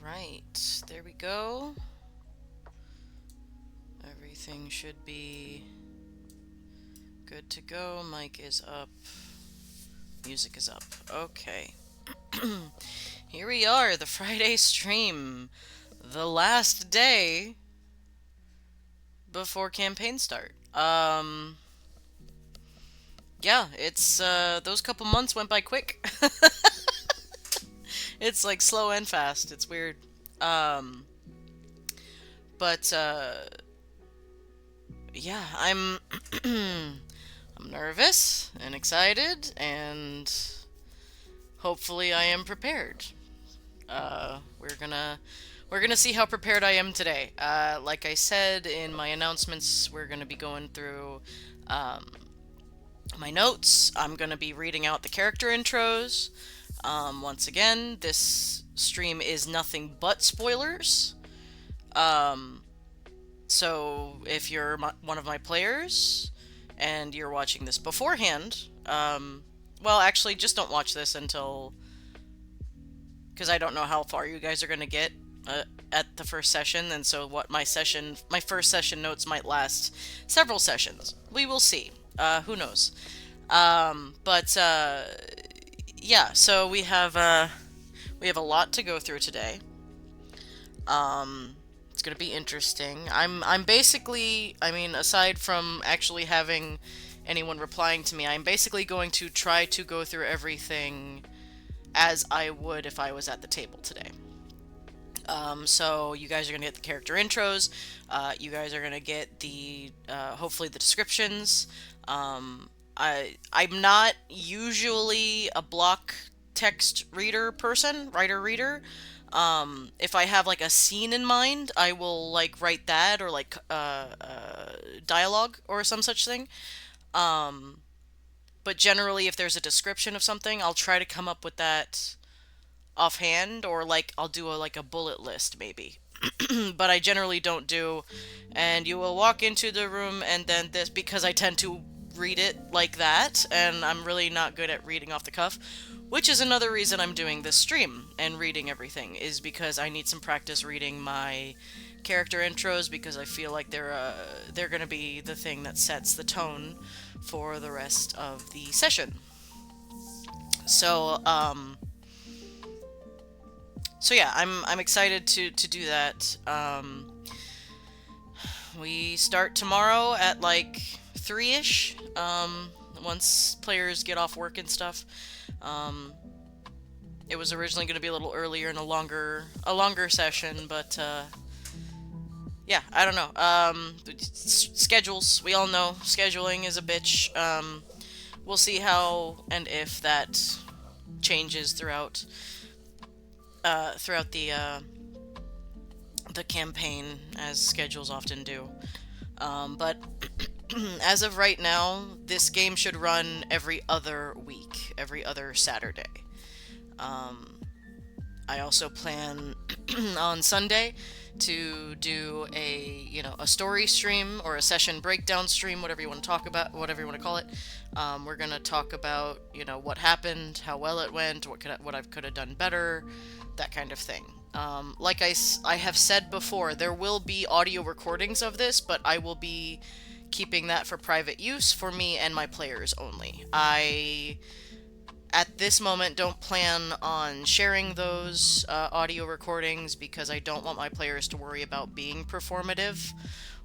Alright, there we go. Everything should be good to go. Mic is up. Music is up. Okay. Here we are, the Friday stream. The last day before campaign start. Yeah, it's, those couple months went by quick. It's like slow and fast. It's weird. Um, but, yeah, I'm I'm nervous and excited, and hopefully I am prepared. We're gonna see how prepared I am today. Like I said in my announcements, we're gonna be going through um, my notes. I'm gonna be reading out the character intros. Once again, this stream is nothing but spoilers. Um, so if you're one of my players and you're watching this beforehand, well, actually, just don't watch this until, because I don't know how far you guys are going to get at the first session, and so what my first session notes might last several sessions. We will see. Who knows? But yeah, so we have a lot to go through today. It's gonna be interesting. I'm basically, I mean, aside from actually having anyone replying to me, I'm basically going to try to go through everything as I would if I was at the table today. So you guys are gonna get the character intros. You guys are gonna get the hopefully the descriptions. I'm not usually a block text reader person, writer reader. If I have like a scene in mind, I will like write that or like dialogue or some such thing. But generally, if there's a description of something, I'll try to come up with that offhand, or like I'll do like a bullet list maybe. But I generally don't do, and you will walk into the room and then this, because I tend to read it like that, and I'm really not good at reading off the cuff, which is another reason I'm doing this stream and reading everything, is because I need some practice reading my character intros, because I feel like they're gonna be the thing that sets the tone for the rest of the session. So so yeah, I'm excited to do that. We start tomorrow at like 3-ish. Once players get off work and stuff. Um, it was originally going to be a little earlier and a longer session, but yeah, I don't know. Schedules, we all know scheduling is a bitch. We'll see how and if that changes throughout the campaign, as schedules often do. But as of right now, this game should run every other week, every other Saturday. Um, I also plan on Sunday to do a story stream or a session breakdown stream, whatever you want to talk about, whatever you want to call it. We're gonna talk about what happened, how well it went, what I could have done better, that kind of thing. Like I have said before, there will be audio recordings of this, but I will be keeping that for private use for me and my players only. I, at this moment, don't plan on sharing those audio recordings, because I don't want my players to worry about being performative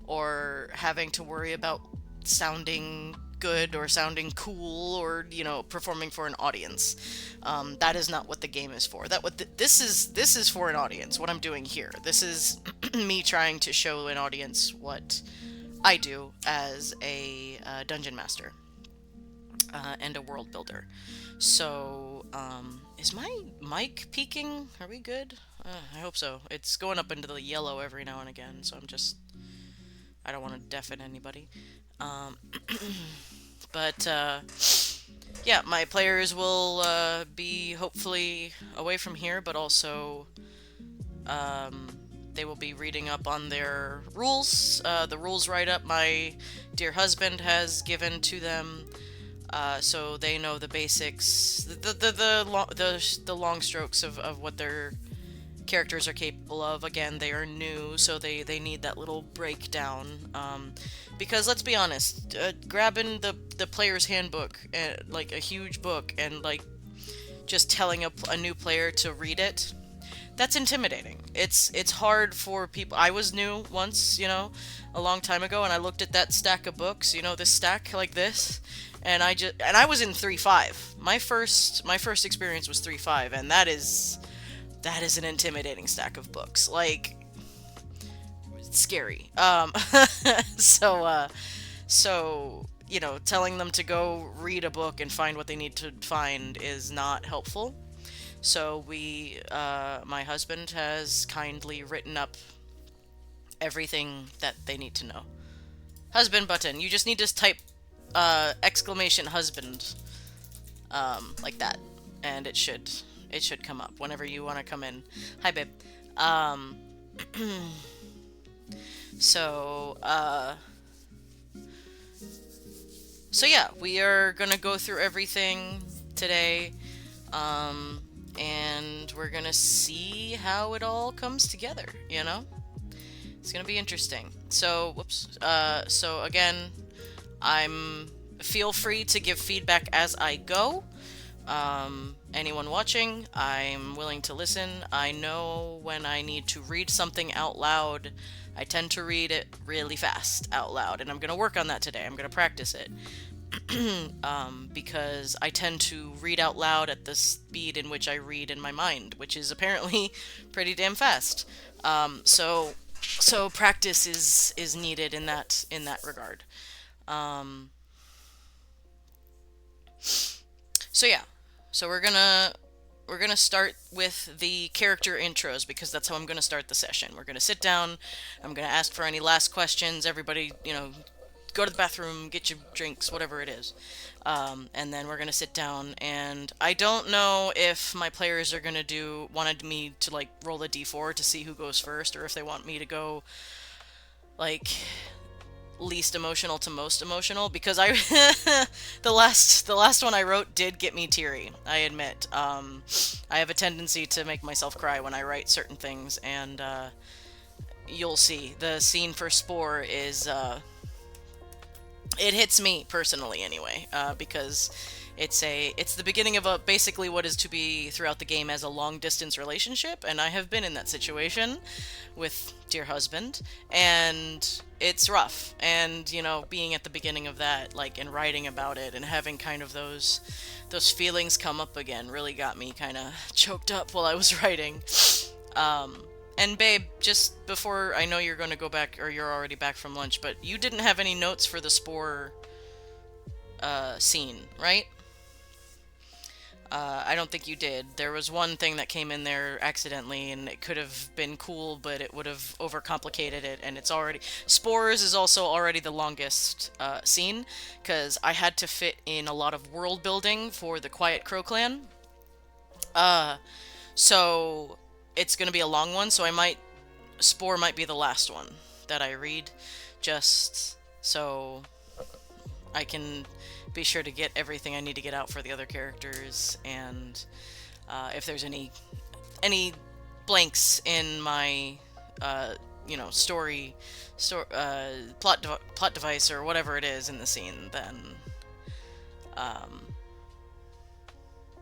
or having to worry about sounding good or sounding cool or performing for an audience. That is not what the game is for. This is for an audience. What I'm doing here, this is me trying to show an audience what I do as a dungeon master and a world builder. So, is my mic peaking? Are we good? I hope so. It's going up into the yellow every now and again, so I don't want to deafen anybody. Um, but, yeah, my players will be hopefully away from here, but also they will be reading up on their rules, the rules write-up my dear husband has given to them, so they know the basics, the long strokes of what they're characters are capable of. Again, they are new, so they need that little breakdown. Because let's be honest, grabbing the player's handbook, like a huge book, and like just telling a new player to read it, that's intimidating. It's hard for people. I was new once, a long time ago, and I looked at that stack of books, this stack like this, and I was in 3.5. My first experience was 3.5, and that is an intimidating stack of books. Like, it's scary. So telling them to go read a book and find what they need to find is not helpful. So my husband has kindly written up everything that they need to know. Husband button. You just need to type exclamation husband, like that, and it should come up whenever you want to come in. Hi, babe. Um, so so yeah, we are gonna go through everything today, and we're gonna see how it all comes together. It's gonna be interesting. So, whoops. So again, I'm feel free to give feedback as I go. Anyone watching, I'm willing to listen. I know when I need to read something out loud, I tend to read it really fast out loud, and I'm gonna work on that today. I'm gonna practice it. Because I tend to read out loud at the speed in which I read in my mind, which is apparently pretty damn fast. So practice is needed in that regard. Um, so yeah, so we're gonna start with the character intros because that's how I'm gonna start the session. We're gonna sit down. I'm gonna ask for any last questions. Everybody, go to the bathroom, get your drinks, whatever it is. And then we're gonna sit down, and I don't know if my players are gonna wanted me to like roll a d4 to see who goes first, or if they want me to go like least emotional to most emotional, because I the last one I wrote did get me teary. I admit. I have a tendency to make myself cry when I write certain things, and you'll see the scene for Spore is it hits me personally anyway, because it's the beginning of basically what is to be throughout the game as a long distance relationship, and I have been in that situation with dear husband, and it's rough. And being at the beginning of that, like, and writing about it and having kind of those feelings come up again really got me kind of choked up while I was writing. Um, and babe, just before, I know you're going to go back, or you're already back from lunch, but you didn't have any notes for the Spore scene, right? I don't think you did. There was one thing that came in there accidentally, and it could have been cool, but it would have overcomplicated it, and it's already... Spores is also already the longest scene, because I had to fit in a lot of world building for the Quiet Crow clan. Uh, so it's going to be a long one, so Spore might be the last one that I read, just so I can be sure to get everything I need to get out for the other characters, and if there's any blanks in my plot device or whatever it is in the scene, then um,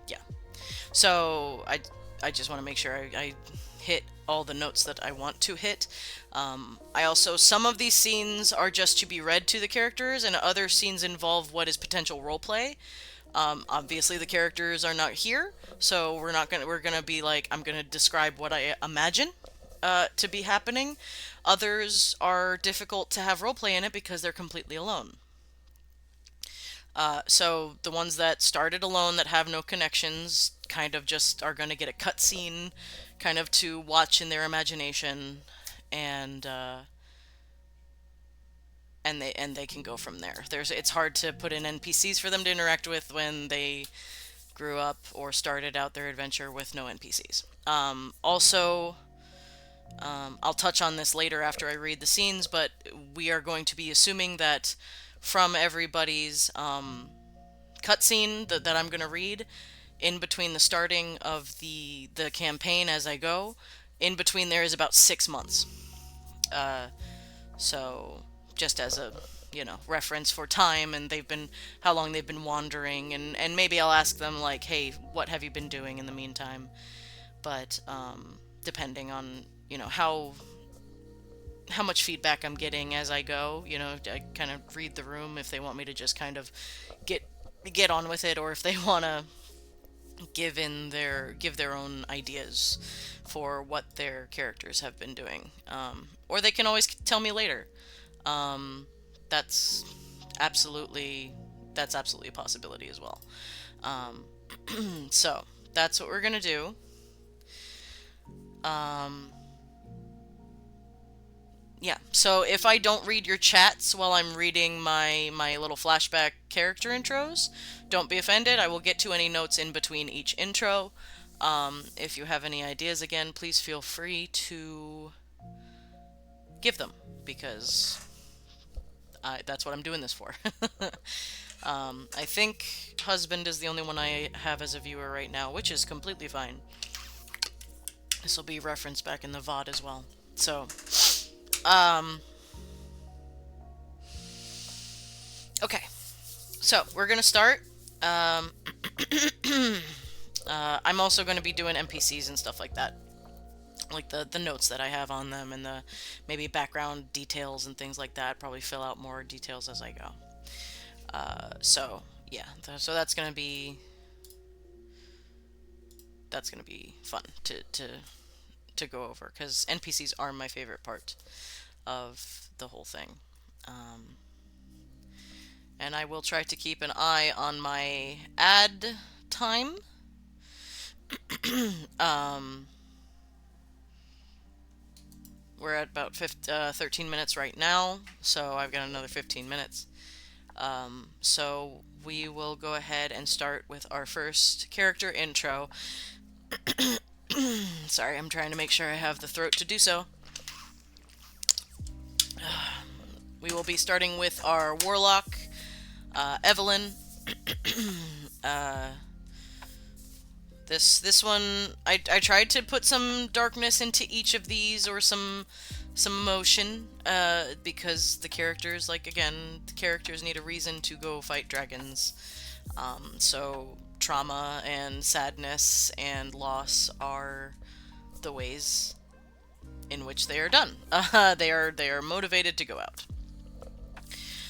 yeah. So I just want to make sure I hit all the notes that I want to hit. Some of these scenes are just to be read to the characters, and other scenes involve what is potential roleplay. Obviously the characters are not here, so we're gonna be like, I'm gonna describe what I imagine to be happening. Others are difficult to have roleplay in it because they're completely alone. So the ones that started alone, that have no connections, kind of just are going to get a cutscene kind of to watch in their imagination, and they can go from there. It's hard to put in NPCs for them to interact with when they grew up or started out their adventure with no NPCs. I'll touch on this later after I read the scenes, but we are going to be assuming that from everybody's cutscene that I'm going to read in between the starting of the campaign as I go, In between there is about 6 months. Uh, so just as a reference for time, and how long they've been wandering, and maybe I'll ask them like, hey, what have you been doing in the meantime? But depending on how much feedback I'm getting as I go, I kind of read the room if they want me to just kind of get get on with it, or if they want to give their own ideas for what their characters have been doing. Or they can always tell me later. Um, that's that's absolutely a possibility as well. Um, so that's what we're gonna do. Um, yeah. So if I don't read your chats while I'm reading my little flashback character intros, don't be offended. I will get to any notes in between each intro. If you have any ideas, again, please feel free to give them, because that's what I'm doing this for. I think husband is the only one I have as a viewer right now, which is completely fine. This will be referenced back in the VOD as well. So, um, okay. So, we're gonna start. Um, I'm also going to be doing NPCs and stuff like that. Like the notes that I have on them, and the maybe background details and things like that. Probably fill out more details as I go. So yeah, so that's gonna be fun to go over, because NPCs are my favorite part of the whole thing. Um, and I will try to keep an eye on my ad time. um, we're at about 13 minutes right now, so I've got another 15 minutes. So we will go ahead and start with our first character intro. Sorry, I'm trying to make sure I have the throat to do so. We will be starting with our warlock, Evelyn. uh, this one, I tried to put some darkness into each of these, or some emotion, because the characters, like, again, the characters need a reason to go fight dragons. So trauma and sadness and loss are the ways in which they are done. They are motivated to go out.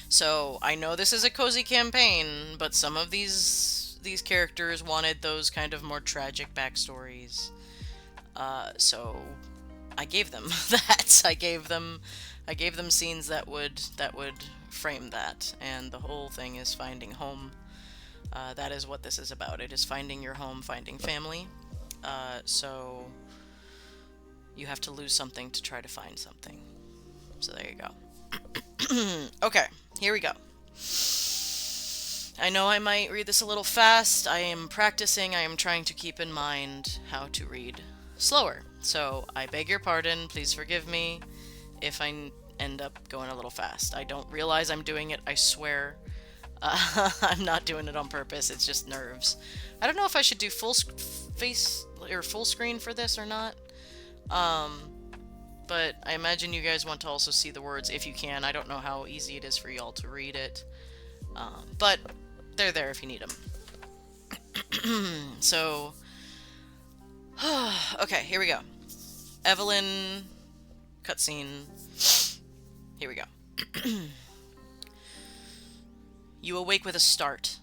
So I know this is a cozy campaign, but some of these characters wanted those kind of more tragic backstories. So I gave them that. I gave them scenes that would frame that, and the whole thing is finding home. That is what this is about. It is finding your home, finding family. So you have to lose something to try to find something. So there you go. Okay, here we go. I know I might read this a little fast. I am practicing. I am trying to keep in mind how to read slower. So I beg your pardon. Please forgive me if I end up going a little fast. I don't realize I'm doing it, I swear. I'm not doing it on purpose. It's just nerves. I don't know if I should do full face or full screen for this or not. But I imagine you guys want to also see the words if you can. I don't know how easy it is for y'all to read it. But they're there if you need them. So, okay, here we go. Evelyn, cutscene. Here we go. You awake with a start.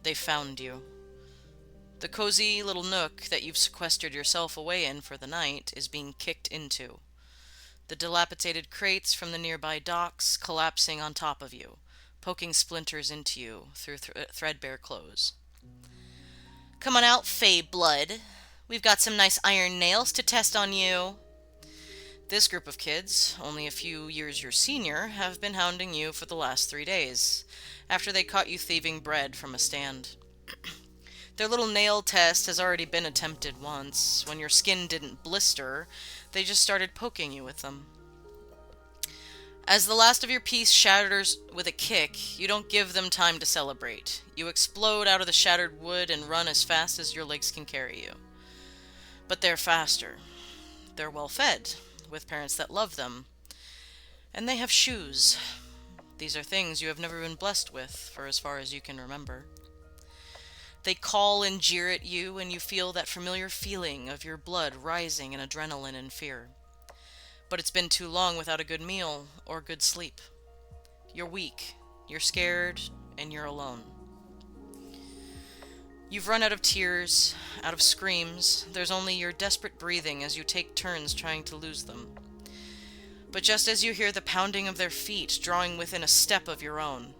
They found you. The cozy little nook that you've sequestered yourself away in for the night is being kicked into. The dilapidated crates from the nearby docks collapsing on top of you, poking splinters into you through threadbare clothes. Come on out, Fey Blood. We've got some nice iron nails to test on you. This group of kids, only a few years your senior, have been hounding you for the last 3 days, after they caught you thieving bread from a stand. Their little nail test has already been attempted once. When your skin didn't blister, they just started poking you with them. As the last of your piece shatters with a kick, you don't give them time to celebrate. You explode out of the shattered wood and run as fast as your legs can carry you. But they're faster. They're well fed, with parents that love them. And they have shoes. These are things you have never been blessed with, for as far as you can remember. They call and jeer at you, and you feel that familiar feeling of your blood rising in adrenaline and fear. But it's been too long without a good meal or good sleep. You're weak, you're scared, and you're alone. You've run out of tears, out of screams. There's only your desperate breathing as you take turns trying to lose them. But just as you hear the pounding of their feet drawing within a step of your own,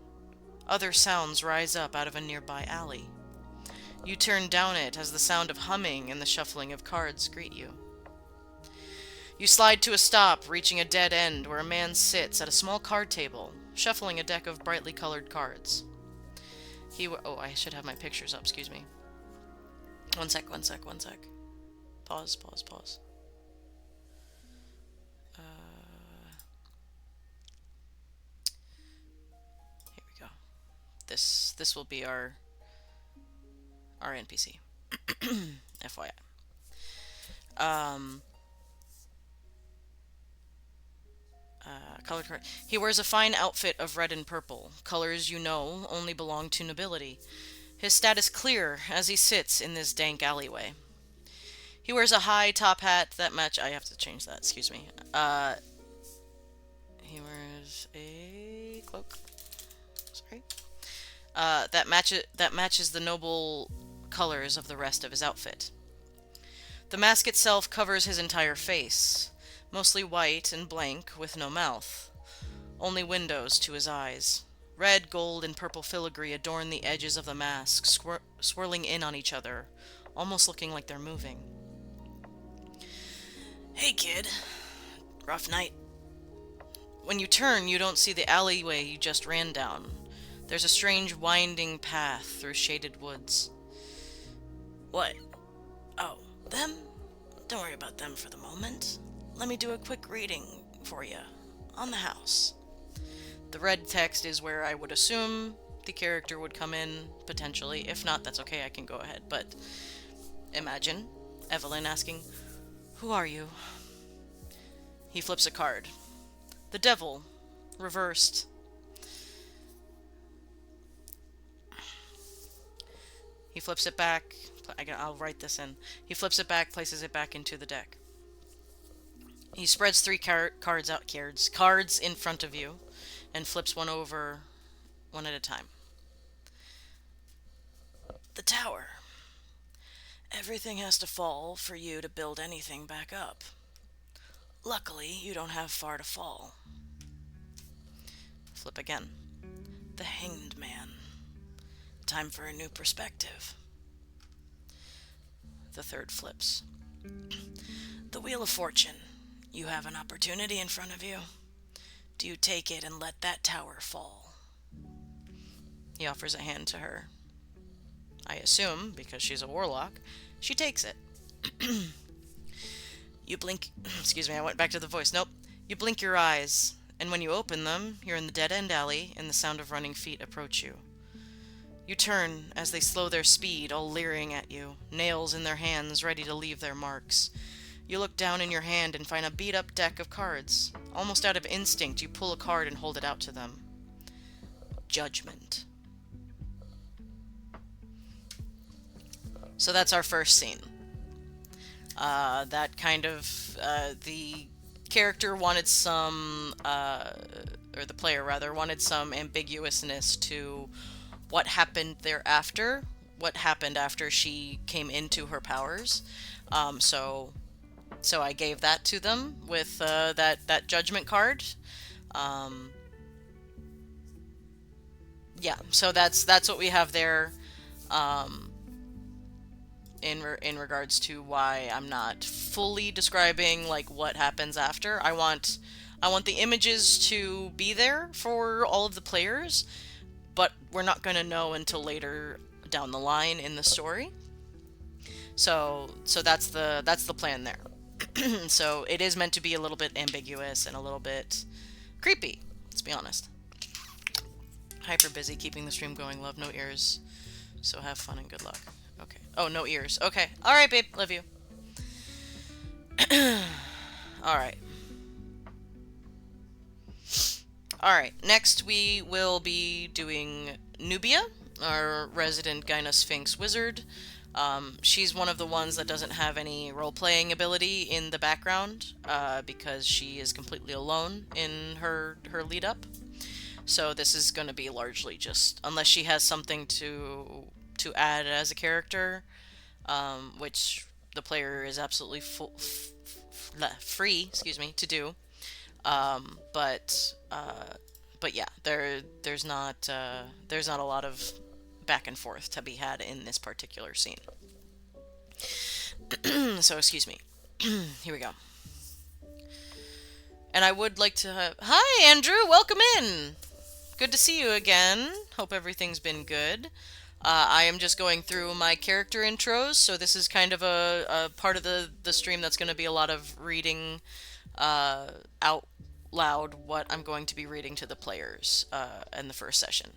other sounds rise up out of a nearby alley. You turn down it as the sound of humming and the shuffling of cards greet you. You slide to a stop, reaching a dead end where a man sits at a small card table, shuffling a deck of brightly colored cards. Oh, I should have my pictures up, excuse me. One sec. Pause. Here we go. This will be our NPC. FYI. Colored card. He wears a fine outfit of red and purple, colors you know only belong to nobility. His status clear as he sits in this dank alleyway. He wears a high top hat that I have to change that, excuse me. He wears a cloak. Sorry. That matches the noble colors of the rest of his outfit. The mask itself covers his entire face, mostly white and blank with no mouth. Only windows to his eyes. Red, gold, and purple filigree adorn the edges of the mask, swirling in on each other, almost looking like they're moving. Hey kid, rough night. When you turn, you don't see the alleyway you just ran down. There's a strange winding path through shaded woods. What? Oh, them? Don't worry about them for the moment. Let me do a quick reading for you on the house. The red text is where I would assume the character would come in, potentially. If not, that's okay, I can go ahead. But imagine Evelyn asking, "Who are you?" He flips a card. The devil, reversed. He flips it back. I'll write this in. He flips it back, places it back into the deck. He spreads three cards in front of you, and flips one over one at a time. The tower. Everything has to fall for you to build anything back up. Luckily, you don't have far to fall. Flip again. The Hanged Man. Time for a new perspective. The third flips. The Wheel of Fortune. You have an opportunity in front of you. Do you take it and let that tower fall? He offers a hand to her. I assume, because she's a warlock, she takes it. You blink... Excuse me, I went back to the voice. Nope. You blink your eyes, and when you open them, you're in the dead-end alley, and the sound of running feet approach you. You turn as they slow their speed, all leering at you, nails in their hands ready to leave their marks. You look down in your hand and find a beat-up deck of cards. Almost out of instinct, you pull a card and hold it out to them. Judgment. So that's our first scene. That kind of... the character wanted some... or the player, rather, wanted some ambiguousness to what happened thereafter. What happened after she came into her powers. So I gave that to them with that judgment card. Yeah, so that's what we have there. In regards to why I'm not fully describing like what happens after. I want the images to be there for all of the players, but we're not going to know until later down the line in the story. So that's the plan there. So it is meant to be a little bit ambiguous and a little bit creepy, let's be honest. Hyper busy keeping the stream going. Love, no ears. So have fun and good luck. Okay. Oh, no ears. Okay. Alright, babe. Love you. Alright. Alright, next we will be doing Nubia, our resident Gyna Sphinx wizard. She's one of the ones that doesn't have any role-playing ability in the background, because she is completely alone in her lead-up. So this is going to be largely just, unless she has something to add as a character, which the player is absolutely free, excuse me, to do. Um, but but yeah, there's not a lot of back and forth to be had in this particular scene. So excuse me. Here we go. And I would like to hi Andrew, welcome in. Good to see you again. Hope everything's been good. I am just going through my character intros, so this is kind of a part of the stream that's going to be a lot of reading out loud what I'm going to be reading to the players in the first session.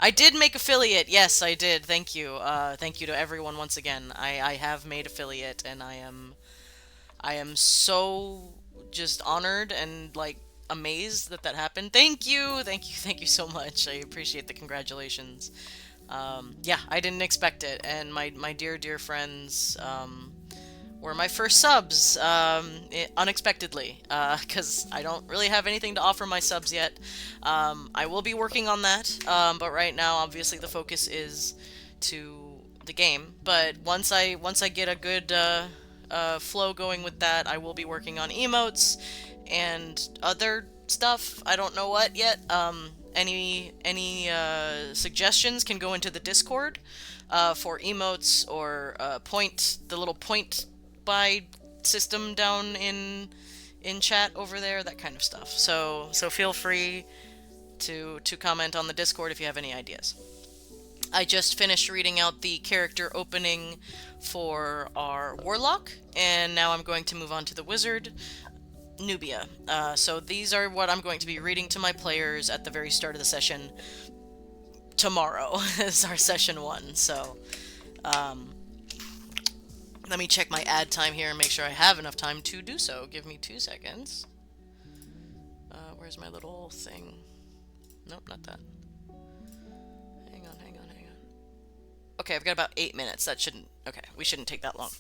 I did make affiliate. Yes, I did. Thank you. Thank you to everyone once again. I have made affiliate, and I am so just honored and like amazed that that happened. Thank you, thank you, thank you so much. I appreciate the congratulations. Yeah, I didn't expect it, and my dear friends were my first subs unexpectedly, because I don't really have anything to offer my subs yet. I will be working on that, but right now, obviously, the focus is to the game. But once I get a good flow going with that, I will be working on emotes and other stuff. I don't know what yet. Any suggestions can go into the Discord for emotes or the little point buy system down in chat over there, that kind of stuff. So feel free to comment on the Discord if you have any ideas. I just finished reading out the character opening for our Warlock, and now I'm going to move on to the Wizard, Nubia. So these are what I'm going to be reading to my players at the very start of the session. Tomorrow is our session 1, so let me check my ad time here and make sure I have enough time to do so. Give me 2 seconds. Where's my little thing? Nope, not that. Hang on. Okay, I've got about 8 minutes. That shouldn't... Okay, we shouldn't take that long.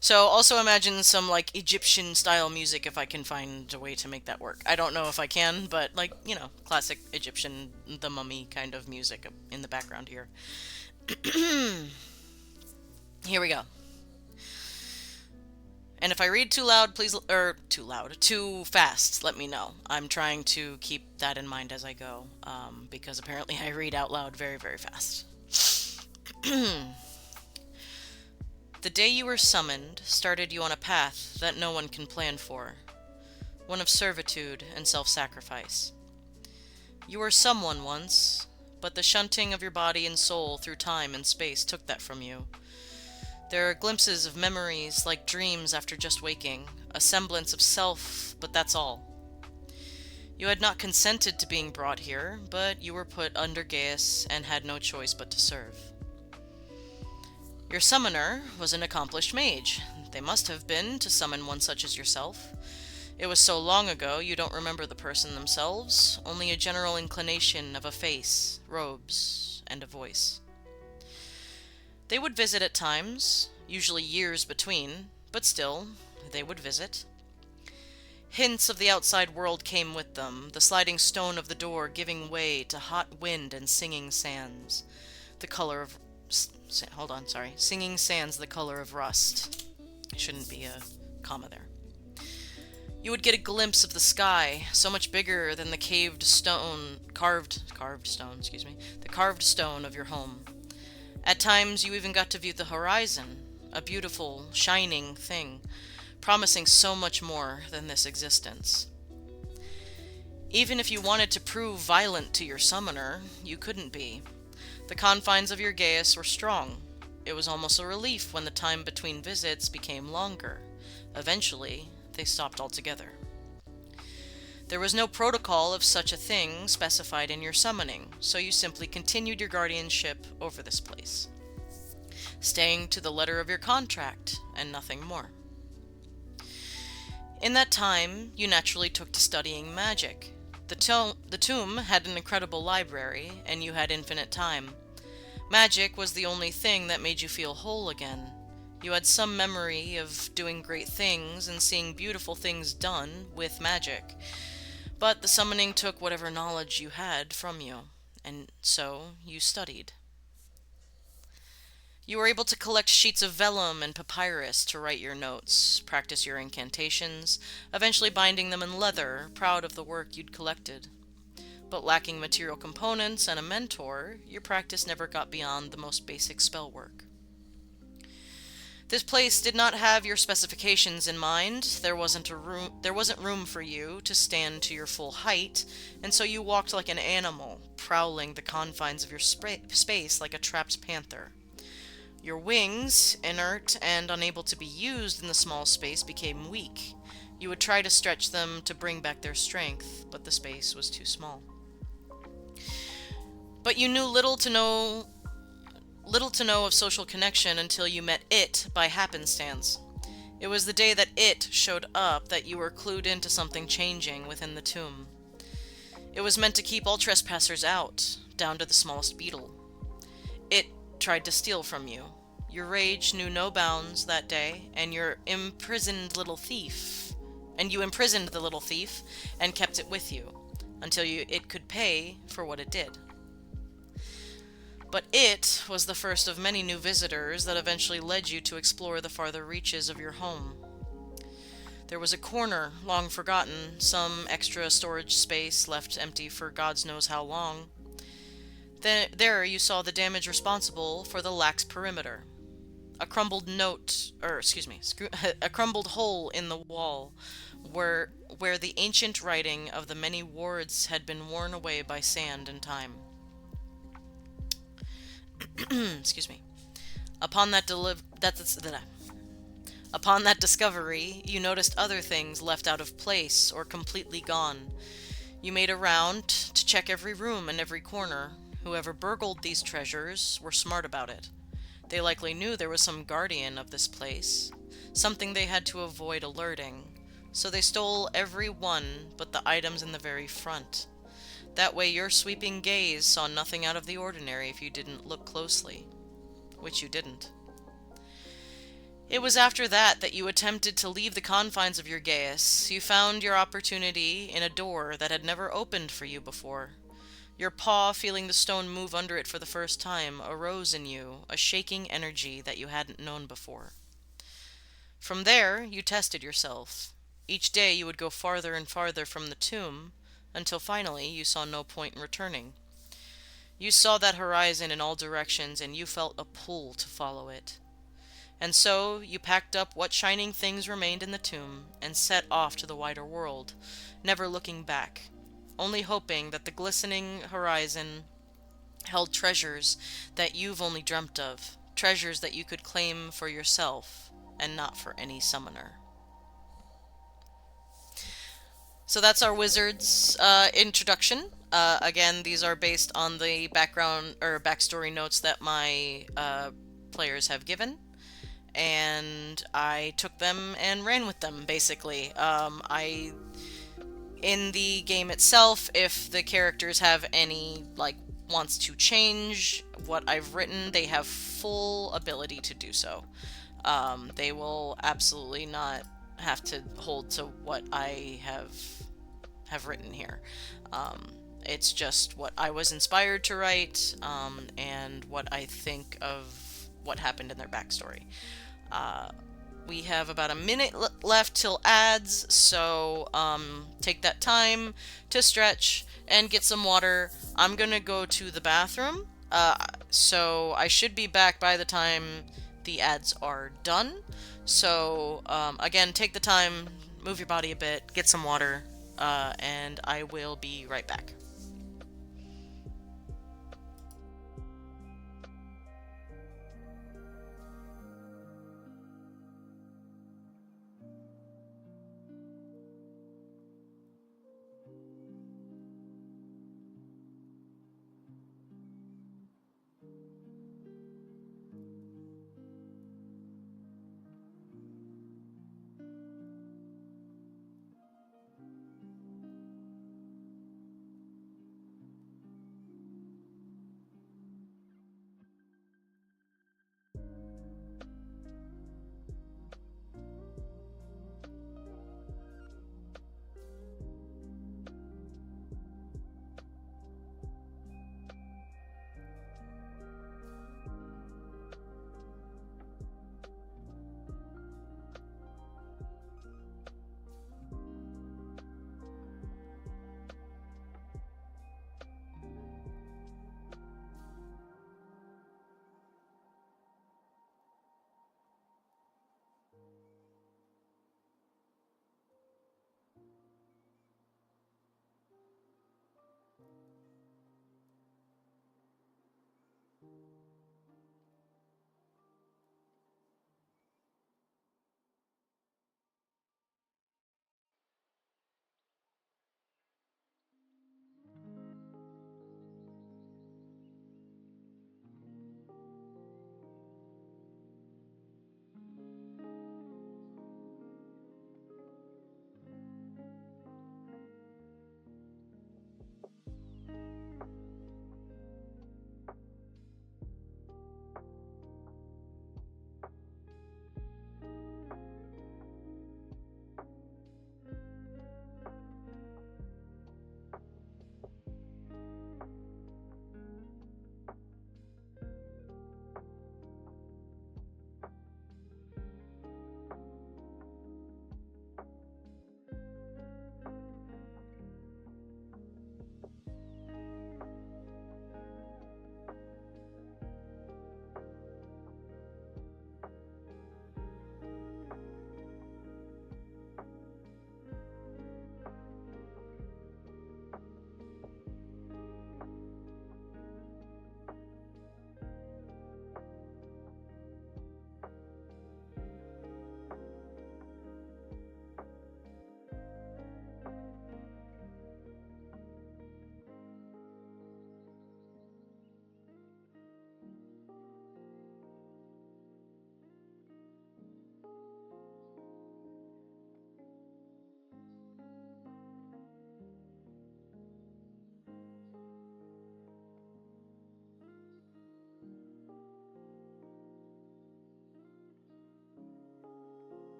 So also imagine some, like, Egyptian-style music if I can find a way to make that work. I don't know if I can, but, like, you know, classic Egyptian, the mummy kind of music in the background here. Here we go. And if I read too loud, please... too fast, let me know. I'm trying to keep that in mind as I go, because apparently I read out loud very, very fast. The day you were summoned started you on a path that no one can plan for, one of servitude and self-sacrifice. You were someone once, but the shunting of your body and soul through time and space took that from you. There are glimpses of memories like dreams after just waking, a semblance of self, but that's all. You had not consented to being brought here, but you were put under Gaius and had no choice but to serve. Your summoner was an accomplished mage. They must have been to summon one such as yourself. It was so long ago you don't remember the person themselves, only a general inclination of a face, robes, and a voice. They would visit at times, usually years between, but still, they would visit. Hints of the outside world came with them, the sliding stone of the door giving way to hot wind and singing sands, the color of... Singing sands the color of rust. Shouldn't be a comma there. You would get a glimpse of the sky, so much bigger than the carved stone of your home. At times you even got to view the horizon, a beautiful, shining thing, promising so much more than this existence. Even if you wanted to prove violent to your summoner, you couldn't be. The confines of your Gaius were strong. It was almost a relief when the time between visits became longer. Eventually, they stopped altogether. There was no protocol of such a thing specified in your summoning, so you simply continued your guardianship over this place, staying to the letter of your contract, and nothing more. In that time, you naturally took to studying magic. The tomb had an incredible library, and you had infinite time. Magic was the only thing that made you feel whole again. You had some memory of doing great things and seeing beautiful things done with magic, but the summoning took whatever knowledge you had from you, and so you studied. You were able to collect sheets of vellum and papyrus to write your notes, practice your incantations, eventually binding them in leather, proud of the work you'd collected. But lacking material components and a mentor, your practice never got beyond the most basic spell work. This place did not have your specifications in mind. There wasn't room for you to stand to your full height, and so you walked like an animal, prowling the confines of your space like a trapped panther. Your wings, inert and unable to be used in the small space, became weak. You would try to stretch them to bring back their strength, but the space was too small. But you knew little to know of social connection until you met it by happenstance. It was the day that it showed up that you were clued into something changing within the tomb. It was meant to keep all trespassers out, down to the smallest beetle. It tried to steal from you. Your rage knew no bounds that day, and you imprisoned the little thief and kept it with you until it could pay for what it did. But it was the first of many new visitors that eventually led you to explore the farther reaches of your home. There was a corner, long forgotten, some extra storage space left empty for gods knows how long. There you saw the damage responsible for the lax perimeter. A crumbled a crumbled hole in the wall where the ancient writing of the many wards had been worn away by sand and time. Excuse me. Upon that deliv- that's Upon that discovery, you noticed other things left out of place or completely gone. You made a round to check every room and every corner. Whoever burgled these treasures were smart about it. They likely knew there was some guardian of this place, something they had to avoid alerting, so they stole every one but the items in the very front. That way your sweeping gaze saw nothing out of the ordinary if you didn't look closely, which you didn't. It was after that you attempted to leave the confines of your Gaius. You found your opportunity in a door that had never opened for you before. Your paw, feeling the stone move under it for the first time, arose in you, a shaking energy that you hadn't known before. From there, you tested yourself. Each day you would go farther and farther from the tomb, until finally you saw no point in returning. You saw that horizon in all directions, and you felt a pull to follow it. And so you packed up what shining things remained in the tomb and set off to the wider world, never looking back, only hoping that the glistening horizon held treasures that you've only dreamt of, treasures that you could claim for yourself and not for any summoner. So that's our wizard's introduction. Again, these are based on the background or backstory notes that my players have given, and I took them and ran with them. Basically, I in the game itself, if the characters have any wants to change what I've written, they have full ability to do so. They will absolutely not have to hold to what I have written here. Um, it's just what I was inspired to write, and what I think of what happened in their backstory. Uh, we have about a minute left till ads, so take that time to stretch and get some water. I'm gonna go to the bathroom, so I should be back by the time the ads are done. So again, take the time, move your body a bit, get some water, and I will be right back.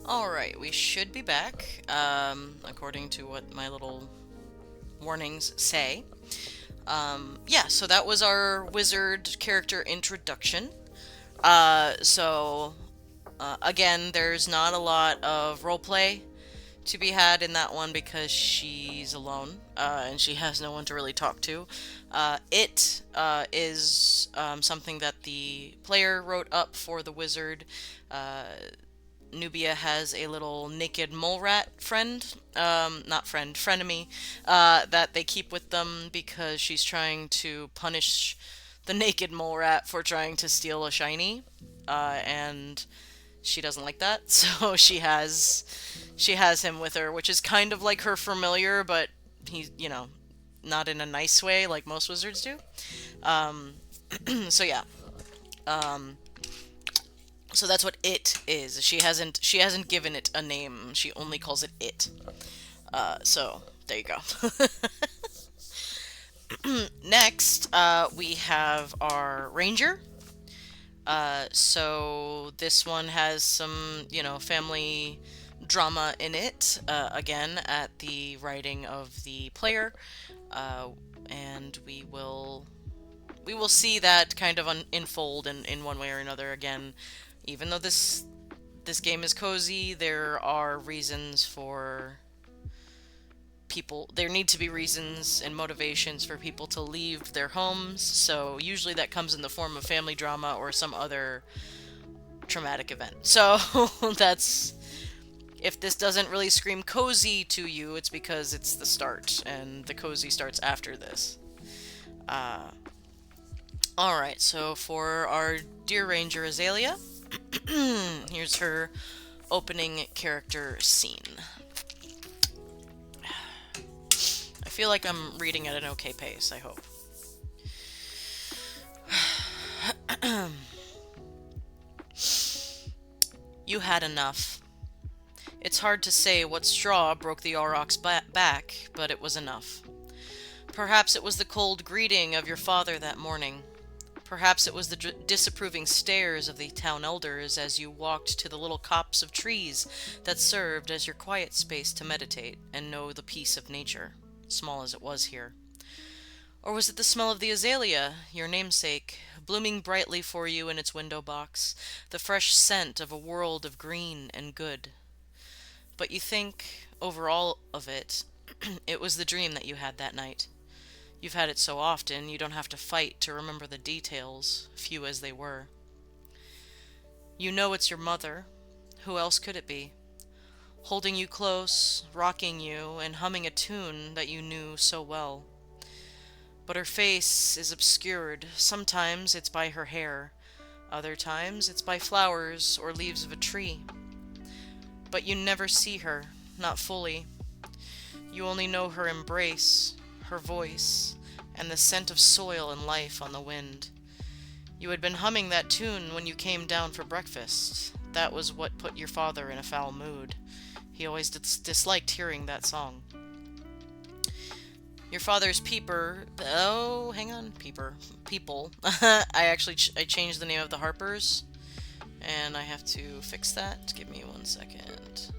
Alright, we should be back, according to what my little warnings say. Yeah, so that was our wizard character introduction. Again, there's not a lot of roleplay to be had in that one because she's alone, and she has no one to really talk to. It is something that the player wrote up for the wizard. Nubia has a little naked mole rat friend, not friend, frenemy, that they keep with them because she's trying to punish the naked mole rat for trying to steal a shiny, and she doesn't like that, so she has him with her, which is kind of like her familiar, but he's, not in a nice way like most wizards do. Um, so yeah. Um, so that's what it is. She hasn't given it a name. She only calls it it. So there you go. Next, we have our ranger. So this one has some, family drama in it. Again, at the writing of the player, and we will see that kind of unfold in one way or another. Again, even though this game is cozy, there are reasons for people. There need to be reasons and motivations for people to leave their homes. So usually that comes in the form of family drama or some other traumatic event. So that's if this doesn't really scream cozy to you, it's because it's the start, and the cozy starts after this. Uh, Alright, so for our Dear Ranger Azalea, here's her opening character scene. I feel like I'm reading at an okay pace, I hope. You had enough. It's hard to say what straw broke the Auroch's back, but it was enough. Perhaps it was the cold greeting of your father that morning. Perhaps it was the disapproving stares of the town elders as you walked to the little copse of trees that served as your quiet space to meditate and know the peace of nature, small as it was here. Or was it the smell of the azalea, your namesake, blooming brightly for you in its window box, the fresh scent of a world of green and good? But you think, over all of it, it was the dream that you had that night. You've had it so often, you don't have to fight to remember the details, few as they were. You know it's your mother. Who else could it be? Holding you close, rocking you, and humming a tune that you knew so well. But her face is obscured. Sometimes it's by her hair. Other times it's by flowers or leaves of a tree. But you never see her, not fully. You only know her embrace, her voice, and the scent of soil and life on the wind. You had been humming that tune when you came down for breakfast. That was what put your father in a foul mood. He always disliked hearing that song. Your father's peeper... Oh, hang on. People. I changed the name of the Harpers, and I have to fix that. Give me 1 second.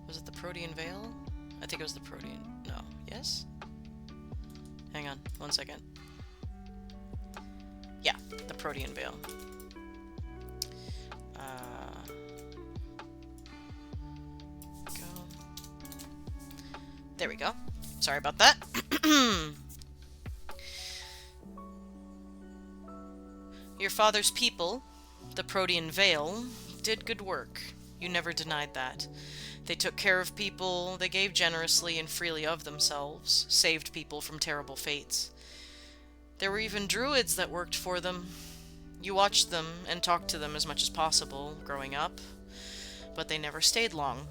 Was it the Protean Veil? I think it was the Protean... No. Yes? Hang on. 1 second. Yeah, the Protean Veil. Go. There we go. Sorry about that. Your father's people, the Protean Veil, did good work. You never denied that. They took care of people, they gave generously and freely of themselves, saved people from terrible fates. There were even druids that worked for them. You watched them and talked to them as much as possible, growing up, but they never stayed long.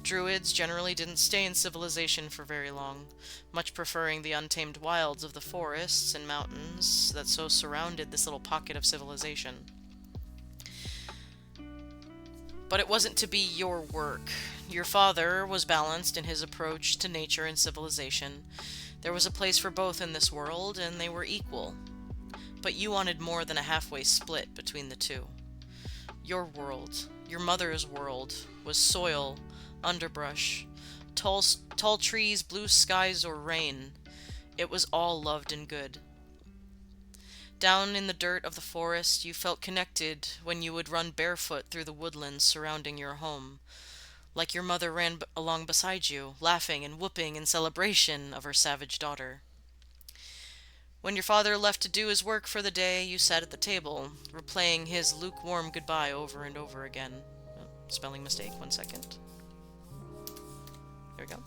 Druids generally didn't stay in civilization for very long, much preferring the untamed wilds of the forests and mountains that so surrounded this little pocket of civilization. But it wasn't to be your work. Your father was balanced in his approach to nature and civilization. There was a place for both in this world, and they were equal. but you wanted more than a halfway split between the two. Your world, your mother's world, was soil, underbrush, tall trees, blue skies, or rain. It was all loved and good. Down in the dirt of the forest, you felt connected when you would run barefoot through the woodlands surrounding your home, like your mother ran along beside you, laughing and whooping in celebration of her savage daughter. When your father left to do his work for the day, you sat at the table, replaying his lukewarm goodbye over and over again. Oh, spelling mistake, 1 second. There we go.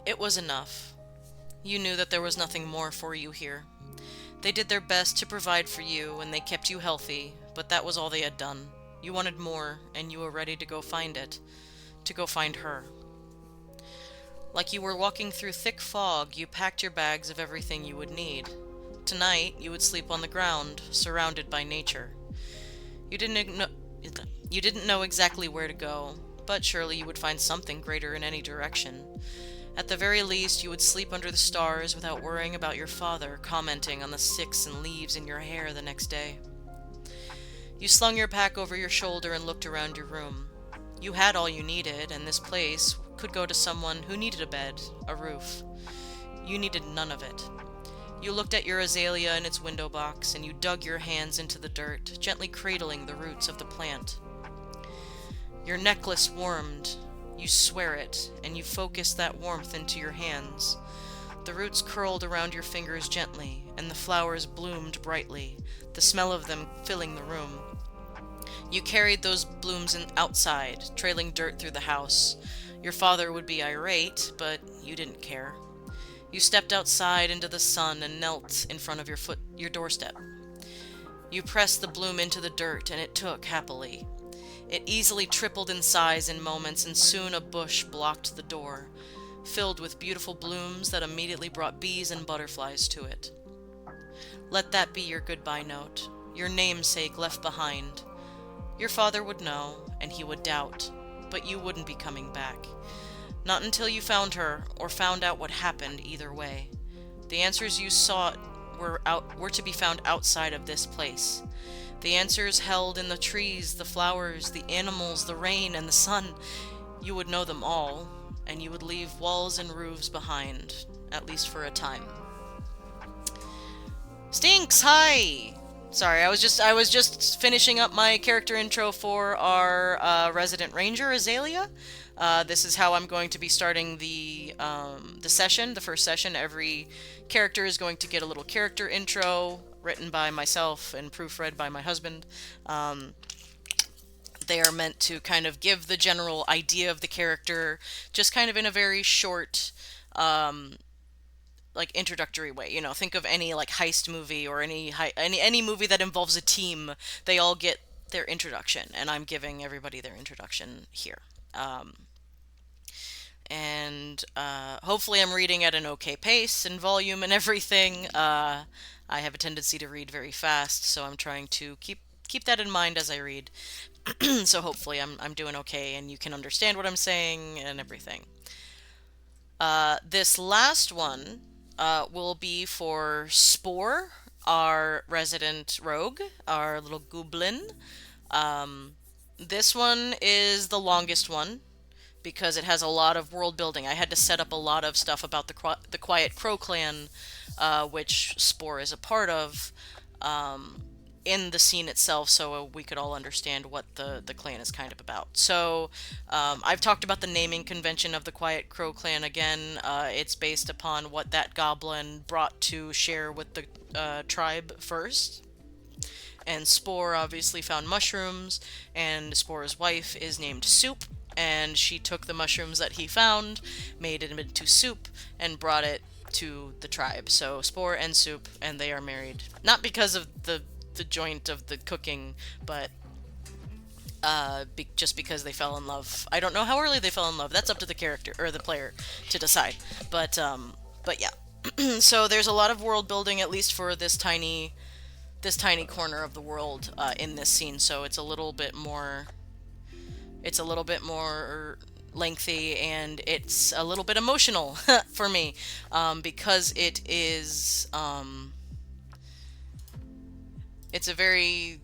It was enough. You knew that there was nothing more for you here. They did their best to provide for you, and they kept you healthy, but that was all they had done. You wanted more, and you were ready to go find it. To go find her. Like you were walking through thick fog, you packed your bags of everything you would need. Tonight, you would sleep on the ground, surrounded by nature. You didn't know exactly where to go, but surely you would find something greater in any direction. At the very least, you would sleep under the stars without worrying about your father commenting on the sticks and leaves in your hair the next day. You slung your pack over your shoulder and looked around your room. You had all you needed, and this place could go to someone who needed a bed, a roof. You needed none of it. You looked at your azalea in its window box, and you dug your hands into the dirt, gently cradling the roots of the plant. Your necklace warmed. You swear it, and you focus that warmth into your hands. The roots curled around your fingers gently, and the flowers bloomed brightly, the smell of them filling the room. You carried those blooms outside, trailing dirt through the house. Your father would be irate, but you didn't care. You stepped outside into the sun and knelt in front of your doorstep. You pressed the bloom into the dirt, and it took happily. It easily tripled in size in moments, and soon a bush blocked the door, filled with beautiful blooms that immediately brought bees and butterflies to it. Let that be your goodbye note, your namesake left behind. Your father would know, and he would doubt, but you wouldn't be coming back. Not until you found her, or found out what happened either way. The answers you sought were to be found outside of this place. The answers held in the trees, the flowers, the animals, the rain, and the sun. You would know them all, and you would leave walls and roofs behind, at least for a time. Stinks, hi! Sorry, I was just finishing up my character intro for our resident ranger, Azalea. This is how I'm going to be starting the session, the first session. Every character is going to get a little character intro written by myself and proofread by my husband. They are meant to kind of give the general idea of the character, just kind of in a very short, like introductory way. You know, think of any like heist movie or any movie that involves a team. They all get their introduction, and I'm giving everybody their introduction here. And hopefully I'm reading at an okay pace and volume and everything. I have a tendency to read very fast, so I'm trying to keep that in mind as I read. So hopefully I'm doing okay and you can understand what I'm saying and everything. This last one will be for Spore, our resident rogue, our little goblin. This one is the longest one, because it has a lot of world building. I had to set up a lot of stuff about the Quiet Crow clan, which Spore is a part of, in the scene itself, so we could all understand what the clan is kind of about. So I've talked about the naming convention of the Quiet Crow clan again. It's based upon what that goblin brought to share with the tribe first. And Spore obviously found mushrooms, and Spore's wife is named Soup, and she took the mushrooms that he found, made it into soup, and brought it to the tribe. So Spore and Soup, and they are married. Not because of the joint of the cooking, but just because they fell in love. I don't know how early they fell in love. That's up to the character or the player to decide. But yeah. So there's a lot of world building, at least for this tiny corner of the world in this scene. So it's a little bit more lengthy, and it's a little bit emotional for me, because it is It's a very